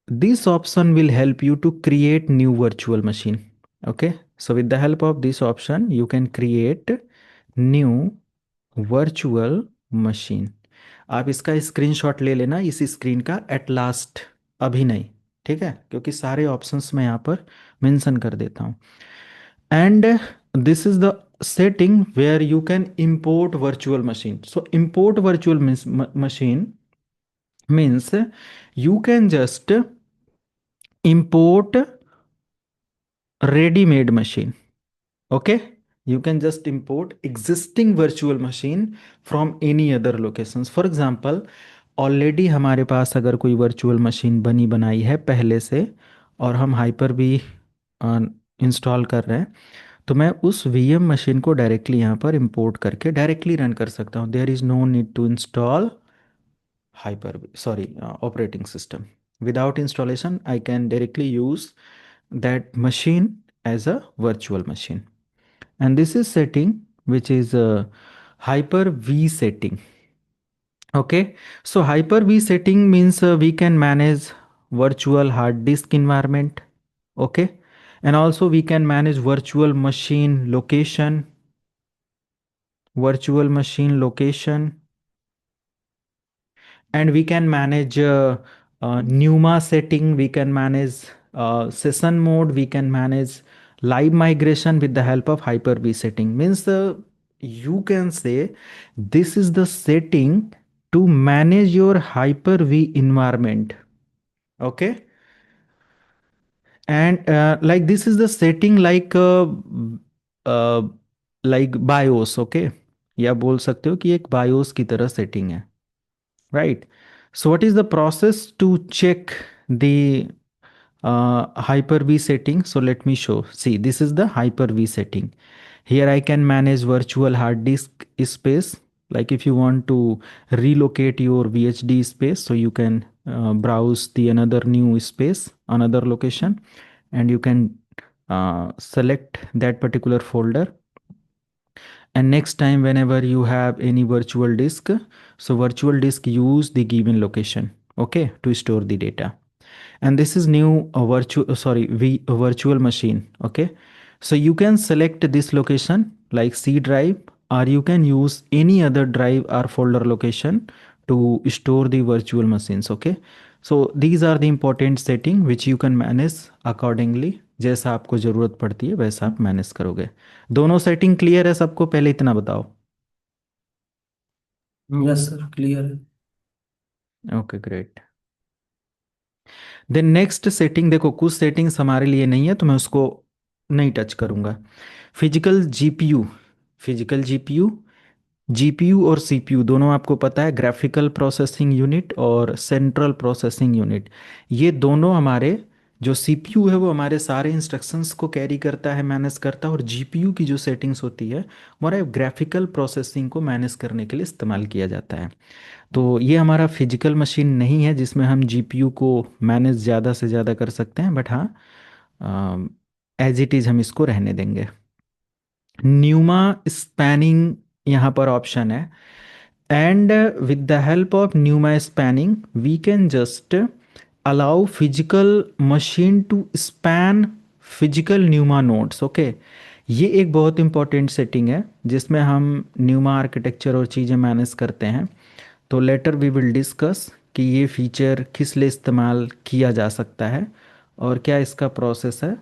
this option will help you to create new virtual machine. Okay. So with the help of this option, you can create new virtual machine. आप इसका screenshot ले लेना इस screen का at last, अभी नहीं, ठीक है, क्योंकि सारे ऑप्शंस मैं यहाँ पर मेंशन कर देता हूँ. And this is the setting where you can import virtual machine. So import virtual machine means you can just import ready made machine. Okay, you can just import existing virtual machine from any other locations. For example, already हमारे पास अगर कोई virtual machine बनी बनाई है पहले से और हम हाइपर भी इंस्टॉल कर रहे हैं, तो मैं उस वीएम मशीन को डायरेक्टली यहाँ पर इंपोर्ट करके डायरेक्टली रन कर सकता हूँ. There is no need to install Hyper, sorry, operating system. Without installation I can directly use that machine as a virtual machine. And this is setting which is a Hyper-V setting. Okay, so Hyper-V setting means we can manage virtual hard disk environment. Okay, and also we can manage virtual machine location, and we can manage NUMA setting, we can manage session mode, we can manage live migration with the help of Hyper-V setting. Means you can say this is the setting to manage your Hyper-V environment. Okay, and like this is the setting uh, like BIOS. Okay, या बोल सकते हो कि एक BIOS की तरह setting है. Right. So what is the process to check the Hyper-V setting? So let me show. See, this is the Hyper-V setting. Here I can manage virtual hard disk space. Like if you want to relocate your VHD space, so you can browse the another new space, another location, and you can select that particular folder. And next time whenever you have any virtual disk, so virtual disk use the given location, okay, to store the data. And this is new virtual machine. Okay, so you can select this location like C drive, or you can use any other drive or folder location to store the virtual machines. Okay, so these are the important setting which you can manage accordingly. जैसा आपको ज़रूरत पड़ती है वैसा आप manage करोगे. दोनों setting clear है सबको? पहले इतना बताओ. यस सर, क्लियर है. Okay, great. Then next setting देखो, कुछ सेटिंग्स हमारे लिए नहीं है तो मैं उसको नहीं टच करूंगा. फिजिकल जीपीयू, जीपीयू और सीपीयू दोनों आपको पता है, ग्राफिकल प्रोसेसिंग यूनिट और सेंट्रल प्रोसेसिंग यूनिट. ये दोनों हमारे, जो सीपीयू है वो हमारे सारे इंस्ट्रक्शंस को कैरी करता है, मैनेज करता है, और जीपीयू की जो सेटिंग्स होती है हमारे ग्राफिकल प्रोसेसिंग को मैनेज करने के लिए इस्तेमाल किया जाता है. तो ये हमारा फिजिकल मशीन नहीं है जिसमें हम जीपीयू को मैनेज ज़्यादा से ज़्यादा कर सकते हैं, बट हाँ, एज इट इज़ हम इसको रहने देंगे. न्यूमा स्पैनिंग यहाँ पर ऑप्शन है, and with the help of NUMA spanning we can just allow physical machine to span physical NUMA nodes. Okay, ये एक बहुत इंपॉर्टेंट सेटिंग है जिसमें हम न्यूमा आर्किटेक्चर और चीज़ें मैनेज करते हैं. तो लेटर वी विल डिस्कस कि ये फीचर किस लिए इस्तेमाल किया जा सकता है और क्या इसका प्रोसेस है.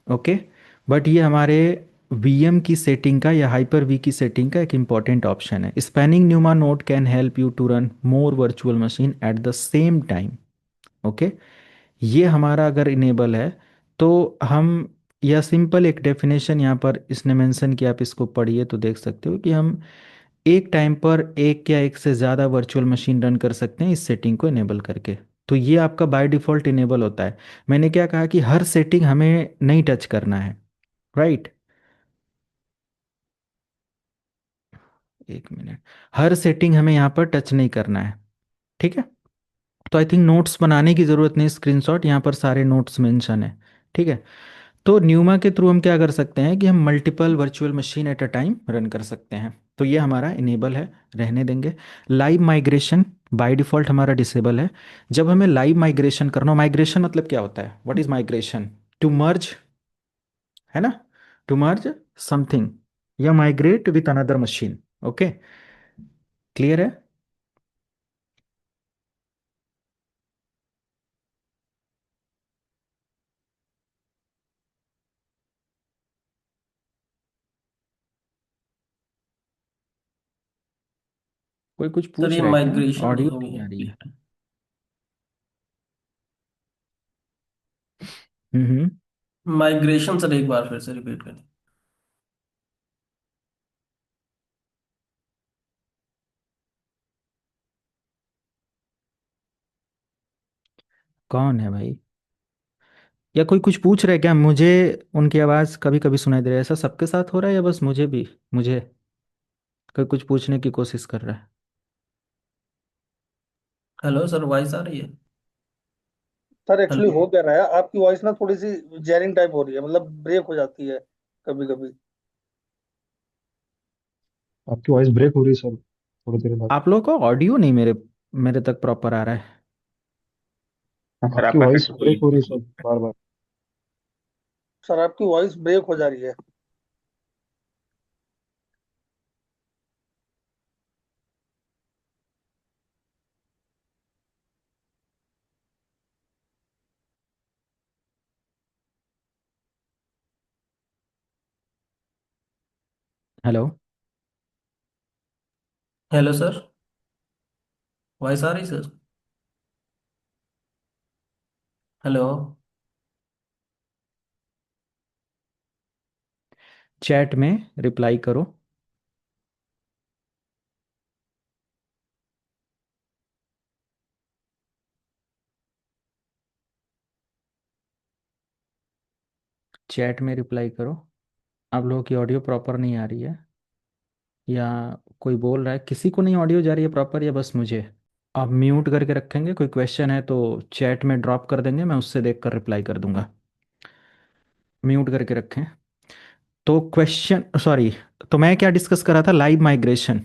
ओके, बट ये हमारे वीएम की सेटिंग का या हाइपर वी की सेटिंग का एक इम्पॉर्टेंट ऑप्शन है. Spanning NUMA node can help you to run more virtual machine at the same time. Okay, ये हमारा अगर इनेबल है तो हम, या सिंपल एक डेफिनेशन यहाँ पर इसने मेंशन किया, आप इसको पढ़िए तो देख सकते हो कि हम एक टाइम पर एक या एक से ज़्यादा वर्चुअल मशीन रन कर सकते हैं इस सेटिंग को इनेबल करके. तो ये आपका बाय डिफ़ॉल्ट इनेबल होता है. मैंने क्या कहा कि हर सेटिंग हमें नहीं टच करना है. राइट, एक मिनट, हर सेटिंग हमें यहाँ पर टच नहीं करना है. ठीक है, तो आई थिंक नोट्स बनाने की ज़रूरत नहीं, स्क्रीनशॉट यहाँ पर सारे नोट्स मेंशन है. ठीक है, तो न्यूमा के थ्रू हम क्या कर सकते हैं कि हम multiple virtual machine at a time run कर सकते हैं. तो ये हमारा इनेबल है, रहने देंगे. लाइव माइग्रेशन बाय डिफ़ॉल्ट हमारा डिसेबल है. जब हमें लाइव माइग्रेशन करना हो, माइग्रेशन मतलब क्या होता है, what is migration? To merge, है ना, टू मर्ज समथिंग या migrate with another machine. Okay, clear है? कोई कुछ सर पूछ ये रहा है क्या? माइग्रेशन नहीं ऑडियो हुई नहीं है। आ रही है। हम्म। माइग्रेशन सर एक बार फिर से रिपीट करें। कौन है भाई? या कोई कुछ पूछ रहा है क्या मुझे? उनकी आवाज कभी कभी सुनाई दे रही है, ऐसा सबके साथ हो रहा है या बस मुझे भी? मुझे कोई कुछ पूछने की कोशिश कर रहा है? हेलो सर, वॉइस आ रही है? Sir actually hello. हो क्या रहा है, आपकी वॉइस ना थोड़ी सी जैरिंग टाइप हो रही है, मतलब ब्रेक हो जाती है कभी कभी। आपकी वॉइस ब्रेक हो रही है सर, थोड़ी देर बाद। आप लोगों का ऑडियो नहीं मेरे मेरे तक प्रॉपर आ रहा है। सर आपकी आपका वॉइस कट हो ब्रेक हो रही है रही सर, बार बार। सर आपकी वॉइस ब्रेक हो जा रही है। हेलो। हेलो सर, वॉइस आ रही सर? हेलो। चैट में रिप्लाई करो। चैट में रिप्लाई करो। आप लोगों की ऑडियो प्रॉपर नहीं आ रही है, या कोई बोल रहा है किसी को नहीं ऑडियो जा रही है प्रॉपर, या बस मुझे? आप म्यूट करके रखेंगे, कोई क्वेश्चन है तो चैट में ड्रॉप कर देंगे, मैं उससे देखकर रिप्लाई कर दूंगा। म्यूट करके रखें। तो क्वेश्चन, सॉरी, तो मैं क्या डिस्कस कर रहा था? Live migration.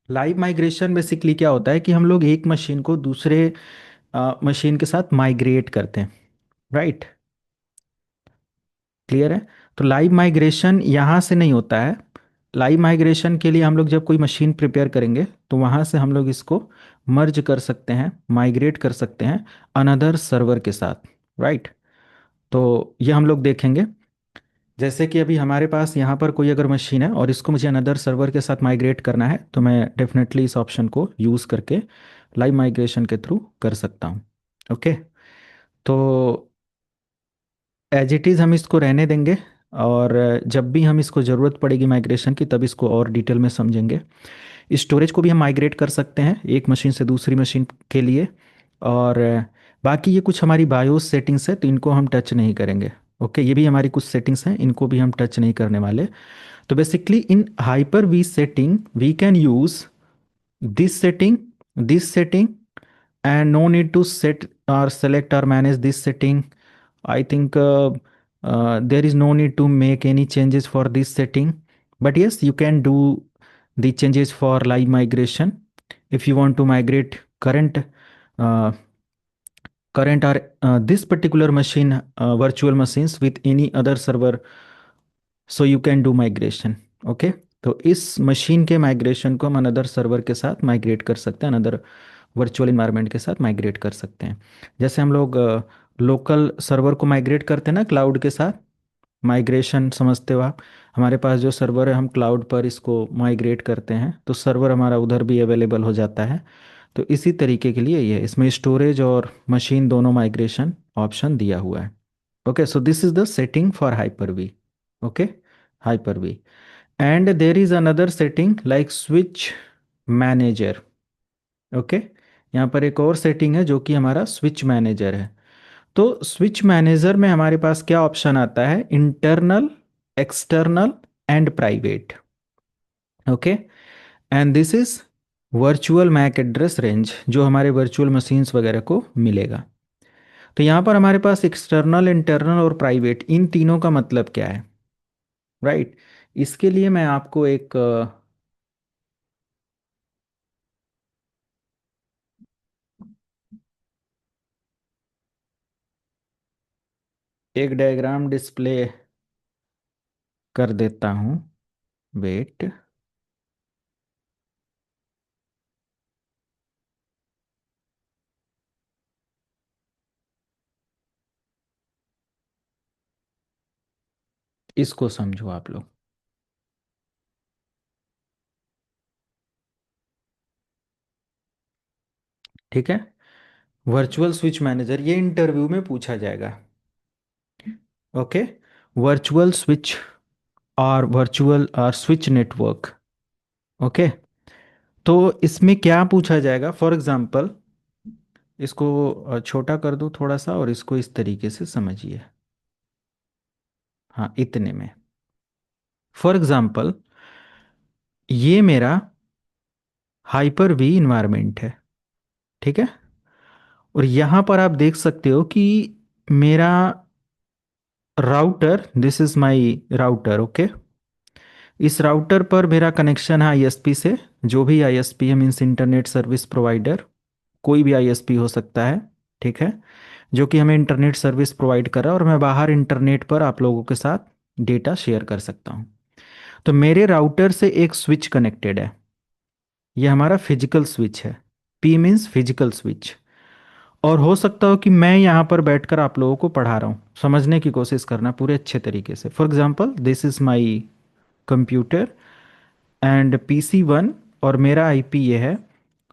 Live migration basically क्या होता है कि हम लोग एक मशीन को दूसरे मशीन के साथ माइग्रेट करते हैं, राइट? क्लियर है? तो लाइव माइग्रेशन यहाँ से नहीं होता है। लाइव माइग्रेशन के लिए हम लोग जब कोई मशीन प्रिपेयर करेंगे तो वहाँ से हम लोग इसको मर्ज कर सकते हैं, माइग्रेट कर सकते हैं अनदर सर्वर के साथ, राइट? तो ये हम लोग देखेंगे। जैसे कि अभी हमारे पास यहाँ पर कोई अगर मशीन है और इसको मुझे अनदर सर्वर के साथ माइग्रेट करना है, तो मैं डेफिनेटली इस ऑप्शन को यूज़ करके लाइव माइग्रेशन के थ्रू कर सकता हूँ। ओके, तो एज इट इज़ हम इसको रहने देंगे, और जब भी हम इसको ज़रूरत पड़ेगी माइग्रेशन की तब इसको और डिटेल में समझेंगे। स्टोरेज को भी हम माइग्रेट कर सकते हैं एक मशीन से दूसरी मशीन के लिए। और बाकी ये कुछ हमारी बायोस सेटिंग्स है तो इनको हम टच नहीं करेंगे। ओके, ये भी हमारी कुछ सेटिंग्स हैं, इनको भी हम टच नहीं करने वाले। तो basically in Hyper V setting we can use this setting, and no need to set or select or manage this setting. I think there is no need to make any changes for this setting, but yes, you can do the changes for live migration. If you want to migrate uh, current or this particular machine, virtual machines with any other server, so you can do migration. Okay, तो इस machine के migration को हम another server के साथ migrate कर सकते हैं, अनदर वर्चुअल इन्वायरमेंट के साथ माइग्रेट कर सकते हैं। जैसे हम लोग लोकल सर्वर को माइग्रेट करते हैं ना क्लाउड के साथ, माइग्रेशन समझते हो आप? हमारे पास जो सर्वर है हम क्लाउड पर इसको माइग्रेट करते हैं तो सर्वर हमारा उधर भी अवेलेबल हो जाता है। तो इसी तरीके के लिए ये इसमें स्टोरेज और मशीन दोनों माइग्रेशन ऑप्शन दिया हुआ है। Okay, so this is the setting for Hyper-V. Okay, Hyper-V. And there is another setting like switch manager. Okay, यहाँ पर एक और सेटिंग है जो कि हमारा स्विच मैनेजर है। तो स्विच मैनेजर में हमारे पास क्या ऑप्शन आता है? Internal, external and private. Okay, and this is virtual MAC address range जो हमारे वर्चुअल मशीन्स वगैरह को मिलेगा। तो यहाँ पर हमारे पास एक्सटर्नल, इंटरनल और प्राइवेट, इन तीनों का मतलब क्या है, राइट? इसके लिए मैं आपको एक डायग्राम डिस्प्ले कर देता हूँ, वेट। इसको समझो आप लोग। ठीक है, वर्चुअल स्विच मैनेजर, ये इंटरव्यू में पूछा जाएगा। ओके, वर्चुअल स्विच और वर्चुअल और स्विच नेटवर्क। ओके, तो इसमें क्या पूछा जाएगा, फॉर एग्जांपल इसको छोटा कर दूं थोड़ा सा और इसको इस तरीके से समझिए। हाँ, इतने में। फॉर एग्जांपल ये मेरा हाइपर वी इन्वायरमेंट है। ठीक है, और यहाँ पर आप देख सकते हो कि मेरा router, this is my router. Okay, इस राउटर पर मेरा कनेक्शन है आईएसपी से। जो भी आईएसपी है मीन्स इंटरनेट सर्विस प्रोवाइडर, कोई भी आईएसपी हो सकता है। ठीक है, जो कि हमें इंटरनेट सर्विस प्रोवाइड कर रहा है, और मैं बाहर इंटरनेट पर आप लोगों के साथ डेटा शेयर कर सकता हूँ। तो मेरे राउटर से एक स्विच कनेक्टेड है, ये हमारा फिजिकल स्विच है। P means physical switch. और हो सकता हो कि मैं यहाँ पर बैठकर आप लोगों को पढ़ा रहा हूँ, समझने की कोशिश करना पूरे अच्छे तरीके से। For example this is my computer and PC1, और मेरा आईपी ये है,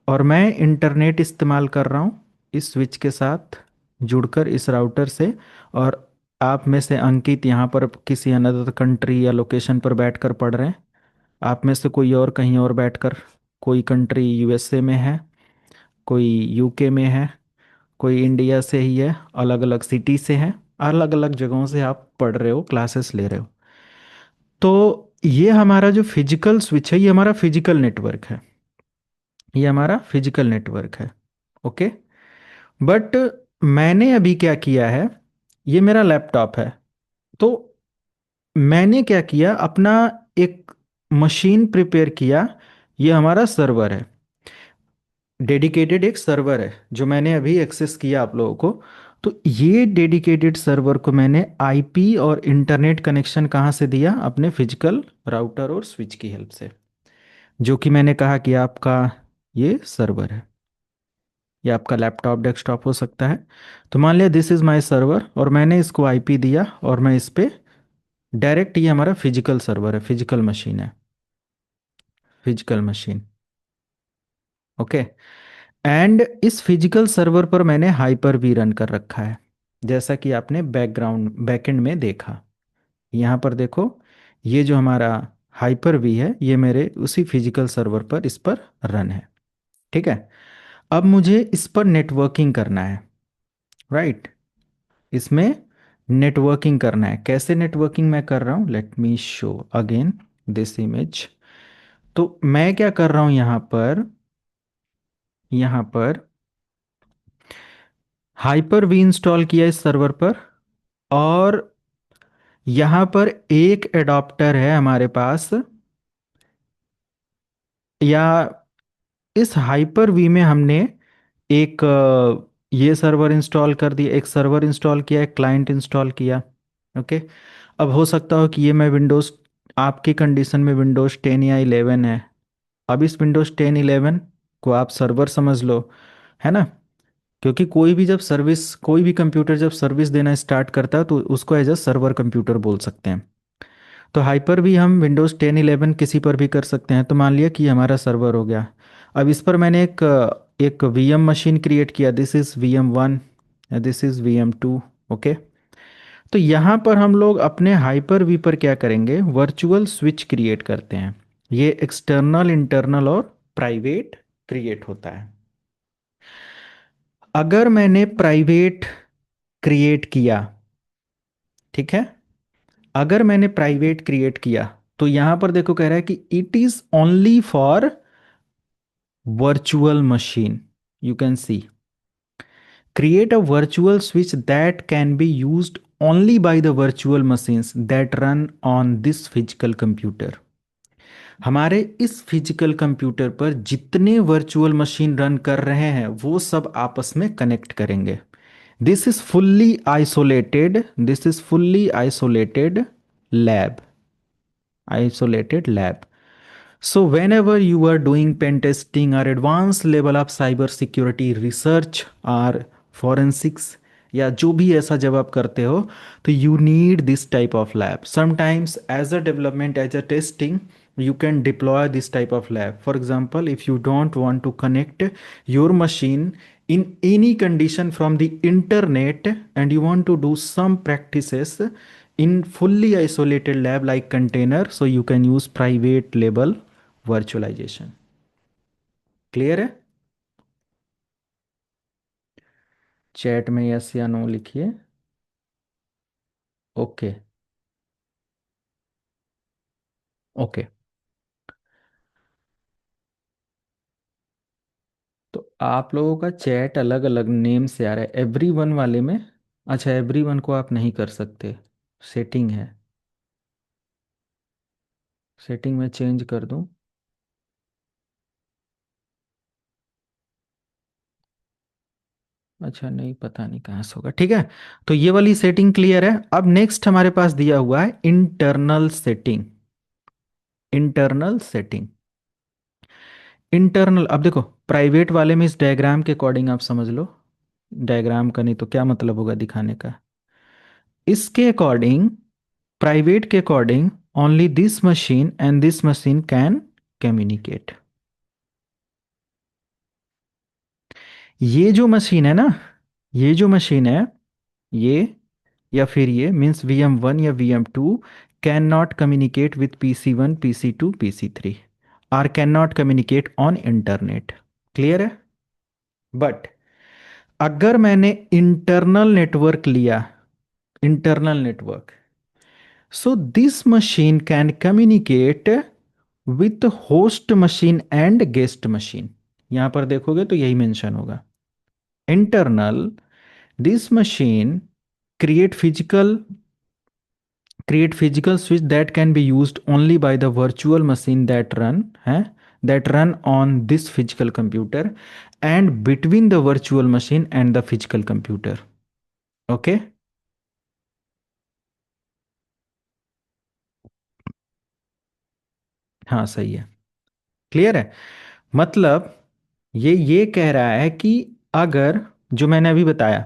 और मैं इंटरनेट इस्तेमाल कर रहा हूँ इस स्विच के साथ जुड़कर इस राउटर से। और आप में से अंकित यहाँ पर किसी अनदर कंट्री या लोकेशन पर बैठकर पढ़ रहे हैं। आप में से कोई और कहीं और बैठकर, कोई कंट्री यूएसए में है, कोई यूके में है, कोई इंडिया से ही है, अलग अलग सिटी से है, अलग अलग जगहों से आप पढ़ रहे हो, क्लासेस ले रहे हो। तो ये हमारा जो फिजिकल स्विच है, ये हमारा फिजिकल नेटवर्क है, ये हमारा फिजिकल नेटवर्क है। ओके, बट मैंने अभी क्या किया है, ये मेरा लैपटॉप है। तो मैंने क्या किया, अपना एक मशीन प्रिपेयर किया, ये हमारा सर्वर है, डेडिकेटेड एक सर्वर है जो मैंने अभी एक्सेस किया आप लोगों को। तो ये डेडिकेटेड सर्वर को मैंने आईपी और इंटरनेट कनेक्शन कहाँ से दिया, अपने फिजिकल राउटर और स्विच की हेल्प से, जो कि मैंने कहा कि आपका ये सर्वर है, ये आपका लैपटॉप डेस्कटॉप हो सकता है। तो मान लिया दिस इज़ माय सर्वर, और मैंने इसको आईपी दिया, और मैं इस पे डायरेक्ट, ये हमारा फिजिकल सर्वर है, फिजिकल मशीन है, फिजिकल मशीन। ओके, एंड इस फिजिकल सर्वर पर मैंने हाइपर वी रन कर रखा है, जैसा कि आपने बैकग्राउंड बैकएंड में देखा। यहाँ पर देखो, ये जो हमारा हाइपर वी है, ये मेरे उसी फिजिकल सर्वर पर इस पर रन है। ठीक है, अब मुझे इस पर नेटवर्किंग करना है, राइट। इसमें नेटवर्किंग करना है। कैसे नेटवर्किंग मैं कर रहा हूँ, late me show again this image. तो मैं क्या कर रहा हूँ, यहाँ पर हाइपर वी इंस्टॉल किया इस सर्वर पर, और यहाँ पर एक एडाप्टर है हमारे पास, या इस हाइपर वी में हमने एक ये सर्वर इंस्टॉल कर दिया, एक सर्वर इंस्टॉल किया, एक क्लाइंट इंस्टॉल किया। ओके, अब हो सकता हो कि ये मैं विंडोज़, आपकी कंडीशन में विंडोज़ 10 या 11 है। अब इस विंडोज़ 10 11 को आप सर्वर समझ लो, है ना। क्योंकि कोई भी जब सर्विस, कोई भी कंप्यूटर जब सर्विस देना स्टार्ट करता है तो उसको एज अ सर्वर कंप्यूटर बोल सकते हैं। तो हाइपर भी हम विंडोज़ 10 11 किसी पर भी कर सकते हैं। तो मान लिया कि हमारा सर्वर हो गया। अब इस पर मैंने एक वीएम मशीन क्रिएट किया, this is VM1, this is VM2। Okay, तो यहाँ पर हम लोग अपने हाइपर वी पर क्या करेंगे, वर्चुअल स्विच क्रिएट करते हैं। ये एक्सटर्नल, इंटरनल और प्राइवेट क्रिएट होता है। अगर मैंने प्राइवेट क्रिएट किया, ठीक है, अगर मैंने प्राइवेट क्रिएट किया, तो यहां पर देखो कह रहा है कि it is only for virtual machine. You can see, create a virtual switch that can be used only by the virtual machines that run on this physical computer। हमारे इस फिजिकल कंप्यूटर पर जितने वर्चुअल मशीन रन कर रहे हैं वो सब आपस में कनेक्ट करेंगे। This is fully isolated, this is fully isolated lab. isolated lab. So whenever you are doing pen testing or advanced level of cyber security research or forensics, या जो भी ऐसा जब आप करते हो, तो you need this type of lab. Sometimes as a development, as a testing, you can deploy this type of lab. For example, if you don't want to connect your machine in any condition from the internet and you want to do some practices in fully isolated lab like container, so you can use private label virtualisation. Clear है? Chat में yes या no लिखिए. Okay. Okay, तो आप लोगों का chat अलग अलग नेम से आ रहा है एवरी वन वाले में. अच्छा, एवरी वन को आप नहीं कर सकते, सेटिंग है. सेटिंग में चेंज कर दूं. अच्छा, नहीं, पता नहीं कहाँ से होगा. ठीक है, तो ये वाली सेटिंग क्लियर है. अब नेक्स्ट हमारे पास दिया हुआ है internal setting. Internal setting. Internal, अब देखो प्राइवेट वाले में इस डायग्राम के अकॉर्डिंग आप समझ लो. डायग्राम का नहीं तो क्या मतलब होगा दिखाने का. इसके अकॉर्डिंग, प्राइवेट के according, only this machine and this machine can communicate. ये जो मशीन है ना, ये जो मशीन है, ये या फिर ये मीन्स VM1 या VM2 can not communicate with PC1, PC2, PC3 और can not communicate on internet. Clear है? बट अगर मैंने इंटरनल नेटवर्क लिया, internal network, so this machine can communicate with host machine and guest machine. यहां पर देखोगे तो यही मेंशन होगा. Internal, this machine create physical create physical switch that can be used only by the virtual machine that run on this physical computer and between the virtual machine and the physical computer. Okay. हाँ, सही है. Clear है? मतलब ये कह रहा है कि अगर, जो मैंने अभी बताया,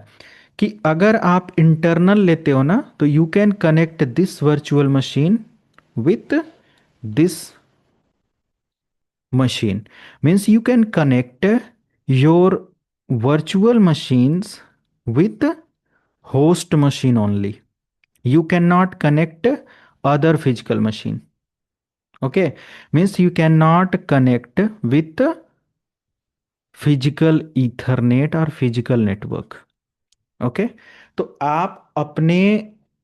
कि अगर आप इंटरनल लेते हो ना, तो you can connect this virtual machine with this machine. Means you can connect your virtual machines with host machine only. You cannot connect other physical machine. Okay, means you cannot connect with physical Ethernet और physical network. Okay, तो आप अपने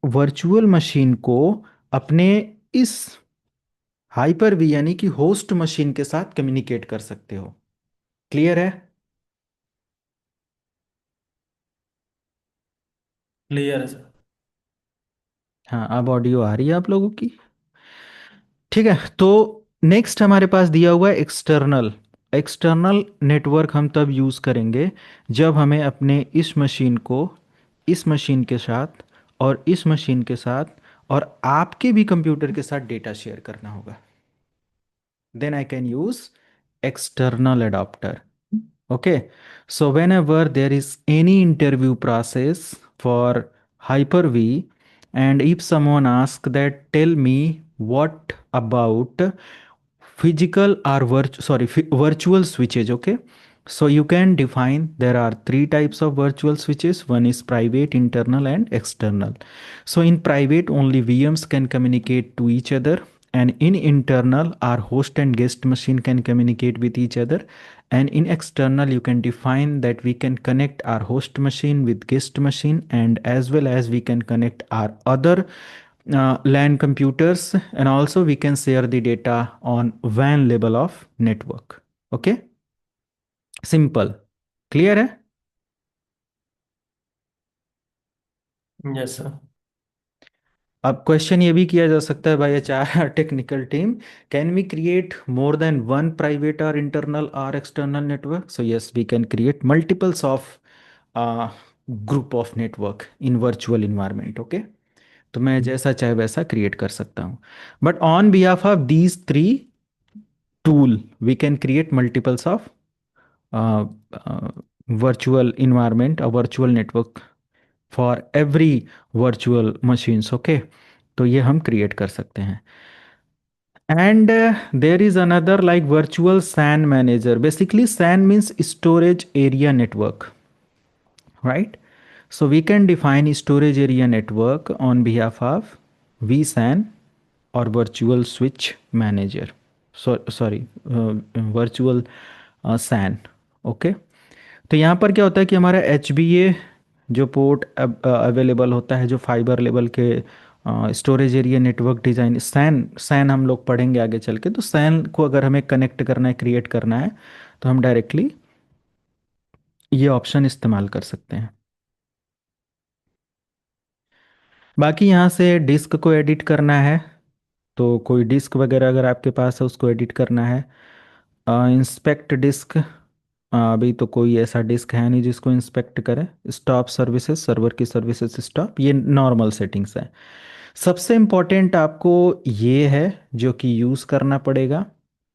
virtual machine को अपने इस hyper we यानी कि host machine के साथ कम्युनिकेट कर सकते हो. क्लियर है? क्लियर है सर। हाँ, अब ऑडियो आ रही है आप लोगों की. ठीक है, तो नेक्स्ट हमारे पास दिया हुआ है एक्सटर्नल. एक्सटर्नल नेटवर्क हम तब यूज़ करेंगे जब हमें अपने इस मशीन को इस मशीन के साथ और इस मशीन के साथ और आपके भी कंप्यूटर के साथ डेटा शेयर करना होगा. Then I can use external adapter. Okay, so whenever there is any interview process for Hyper-V, and if someone asks that tell me what about physical or virtual switches. Okay, so you can define there are three types of virtual switches. One is private, internal and external. So in private only VMs can communicate to each other, and in internal our host and guest machine can communicate with each other, and in external you can define that we can connect our host machine with guest machine, and as well as we can connect our other LAN computers, and also we can share the data on WAN level of network. Okay, simple. Clear है? Yes sir. अब question ये भी किया जा सकता है by HR technical team, can we create more than one private और internal और external network? So yes, we can create multiples of group of network in virtual environment. Okay, तो मैं जैसा चाहे वैसा क्रिएट कर सकता हूँ. But on behalf of these three tool we can create multiples of virtual environment, a virtual network for every virtual machines. Okay, तो ये हम create कर सकते हैं. And there is another like virtual SAN manager. Basically SAN means storage area network, right? So we can define storage area network on behalf of vSAN or virtual switch manager. So sorry, virtual SAN. Okay. तो यहाँ पर क्या होता है कि हमारा H B ए जो port available होता है, जो फाइबर लेवल के storage area network design, SAN SAN हम लोग पढ़ेंगे आगे चल के. तो सैन को अगर हमें कनेक्ट करना है, क्रिएट करना है, तो हम डायरेक्टली ये ऑप्शन इस्तेमाल कर सकते हैं. बाकी यहाँ से डिस्क को एडिट करना है, तो कोई डिस्क वगैरह अगर आपके पास है उसको एडिट करना है. इंस्पेक्ट डिस्क, अभी तो कोई ऐसा डिस्क है नहीं जिसको इंस्पेक्ट करे. स्टॉप सर्विसेज, सर्वर की सर्विसेज स्टॉप, ये नॉर्मल सेटिंग्स है. सबसे इम्पोर्टेंट आपको ये है जो कि यूज़ करना पड़ेगा.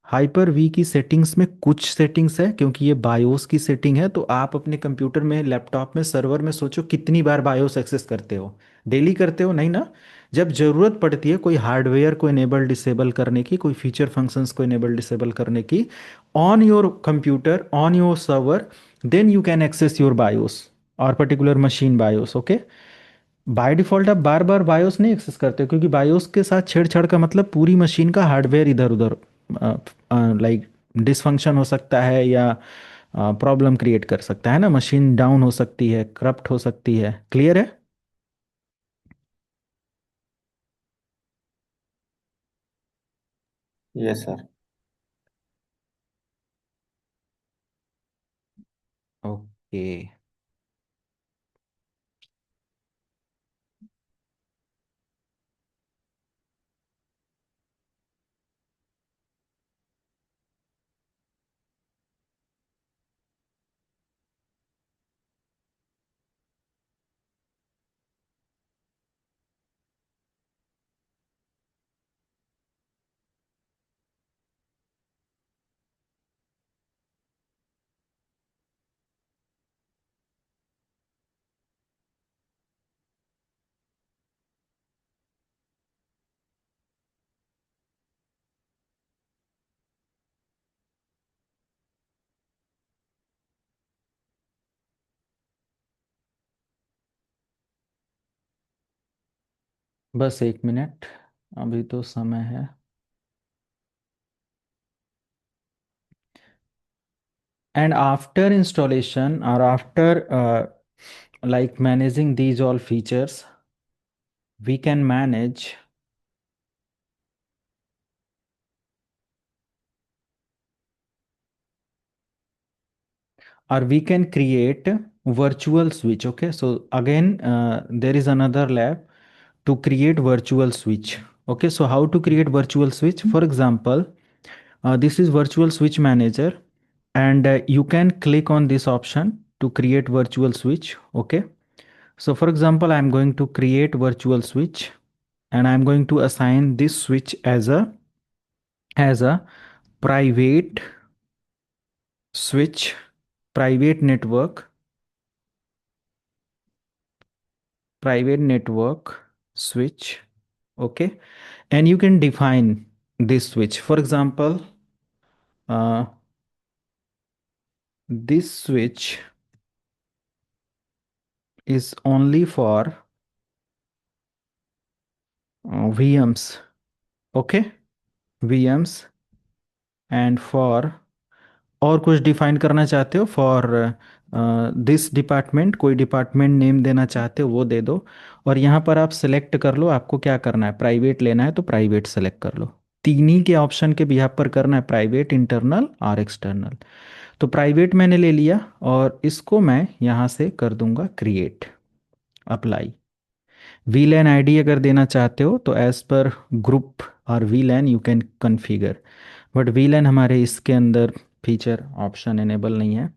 हाइपर वी की सेटिंग्स में कुछ सेटिंग्स है, क्योंकि ये बायोस की सेटिंग है, तो आप अपने कंप्यूटर में, लैपटॉप में, सर्वर में सोचो कितनी बार बायोस एक्सेस करते हो. डेली करते हो नहीं ना. जब ज़रूरत पड़ती है कोई हार्डवेयर को इनेबल डिसेबल करने की, कोई फीचर फंक्शंस को इनेबल डिसेबल करने की on your computer, on your server, then you can access your BIOS और particular machine BIOS. Okay. By default आप बार बार बायोस नहीं एक्सेस करते, क्योंकि बायोस के साथ छेड़छाड़ का मतलब पूरी मशीन का हार्डवेयर इधर उधर लाइक डिसफंक्शन हो सकता है, या प्रॉब्लम क्रिएट कर सकता है ना. मशीन डाउन हो सकती है, करप्ट हो सकती है. क्लियर है? Yes sir. ओके. बस 1 मिनट, अभी तो समय है. And after installation or after like managing these all features, we can manage or we can create virtual switch. Okay, so again there is another lab to create virtual switch. Okay, so how to create virtual switch? For example, this is virtual switch manager, and you can click on this option to create virtual switch. Okay, so for example, I'm going to create virtual switch, and I'm going to assign this switch as a private switch, private network switch. Okay, and you can define this switch. For example, uh, this switch is only for VMs. Okay, VMs, and for और कुछ define करना चाहते हो for this department, कोई department name देना चाहते हो वो दे दो. और यहाँ पर आप सेलेक्ट कर लो आपको क्या करना है. प्राइवेट लेना है तो प्राइवेट सेलेक्ट कर लो. तीन ही के ऑप्शन के बिहाफ पर करना है, प्राइवेट, इंटरनल और एक्सटर्नल. तो प्राइवेट मैंने ले लिया और इसको मैं यहाँ से कर दूंगा क्रिएट, अप्लाई. वीलैन आईडी अगर देना चाहते हो तो एज पर ग्रुप और वीलैन यू कैन कन्फिगर, बट वीलैन हमारे इसके अंदर फीचर ऑप्शन इनेबल नहीं है.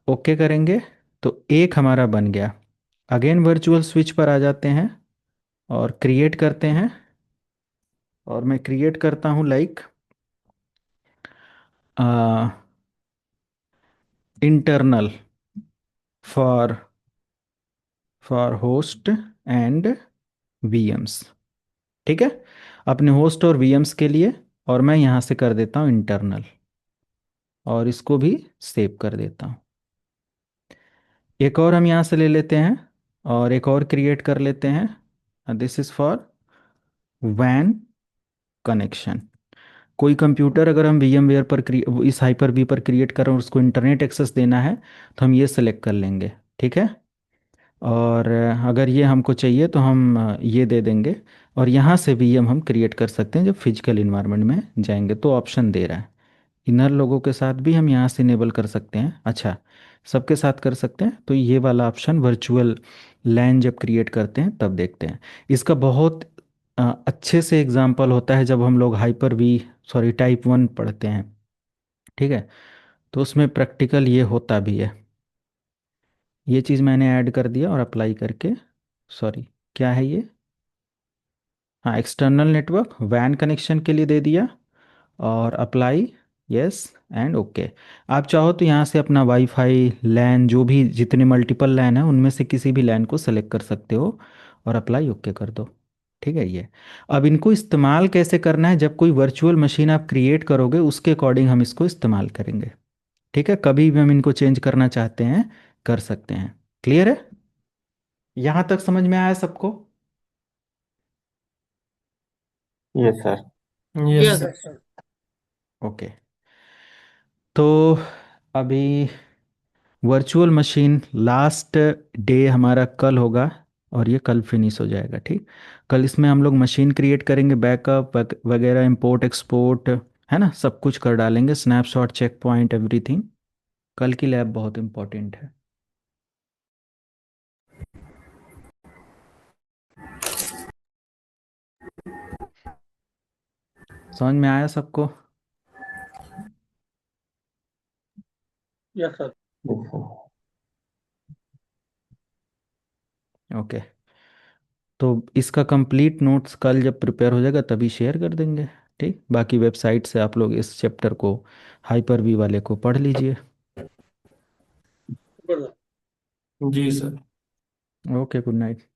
ओके करेंगे तो एक हमारा बन गया. अगेन वर्चुअल स्विच पर आ जाते हैं. और क्रिएट करते हैं। और मैं क्रिएट करता हूँ like internal for host and VMs. ठीक है, अपने होस्ट और वीएम्स के लिए। और मैं यहाँ से कर देता हूँ इंटरनल, और इसको भी सेव कर देता हूँ। एक और हम यहाँ से ले लेते हैं और एक और क्रिएट कर लेते हैं। दिस इज़ फॉर वैन कनेक्शन। कोई कंप्यूटर अगर हम VMware पर इस हाइपर वी पर क्रिएट कर रहे हैं और उसको इंटरनेट एक्सेस देना है, तो हम ये सेलेक्ट कर लेंगे। ठीक है, और अगर ये हमको चाहिए तो हम ये दे देंगे। और यहाँ से VM हम क्रिएट कर सकते हैं जब फिजिकल इन्वायरमेंट में जाएंगे, तो ऑप्शन दे रहा है। इनर लोगों के साथ भी हम यहाँ से इनेबल कर सकते हैं। अच्छा, सबके साथ कर सकते हैं, तो ये वाला ऑप्शन वर्चुअल लैन जब क्रिएट करते हैं तब देखते हैं। इसका बहुत अच्छे से एग्जांपल होता है जब हम लोग हाइपर वी सॉरी टाइप 1 पढ़ते हैं। ठीक है, तो उसमें प्रैक्टिकल ये होता भी है। ये चीज़ मैंने ऐड कर दिया और अप्लाई करके, सॉरी क्या है ये, हाँ एक्सटर्नल नेटवर्क वैन कनेक्शन के लिए दे दिया, और अप्लाई, यस एंड ओके। आप चाहो तो यहाँ से अपना वाईफाई लैन जो भी जितने मल्टीपल लैन है उनमें से किसी भी लैन को सेलेक्ट कर सकते हो और अप्लाई ओके कर दो। ठीक है, ये अब इनको इस्तेमाल कैसे करना है, जब कोई वर्चुअल मशीन आप क्रिएट करोगे उसके अकॉर्डिंग हम इसको इस्तेमाल करेंगे। ठीक है, कभी भी हम इनको चेंज करना चाहते हैं कर सकते हैं। क्लियर है, यहाँ तक समझ में आया सबको? Yes sir. Yes yes sir. Sir. Okay, तो अभी वर्चुअल मशीन लास्ट डे हमारा कल होगा, और ये कल फिनिश हो जाएगा। ठीक, कल इसमें हम लोग मशीन क्रिएट करेंगे, बैकअप वगैरह, इंपोर्ट एक्सपोर्ट, है ना, सब कुछ कर डालेंगे, स्नैपशॉट, चेक पॉइंट, एवरीथिंग। कल की लैब बहुत इंपॉर्टेंट है। समझ में आया सबको? Yes sir. Yes sir. Okay, तो इसका कंप्लीट नोट्स कल जब प्रिपेयर हो जाएगा तभी शेयर कर देंगे। ठीक, बाकी वेबसाइट से आप लोग इस चैप्टर को, हाइपर वी वाले को पढ़ लीजिए। बिल्कुल सर। जी सर। Okay, good night.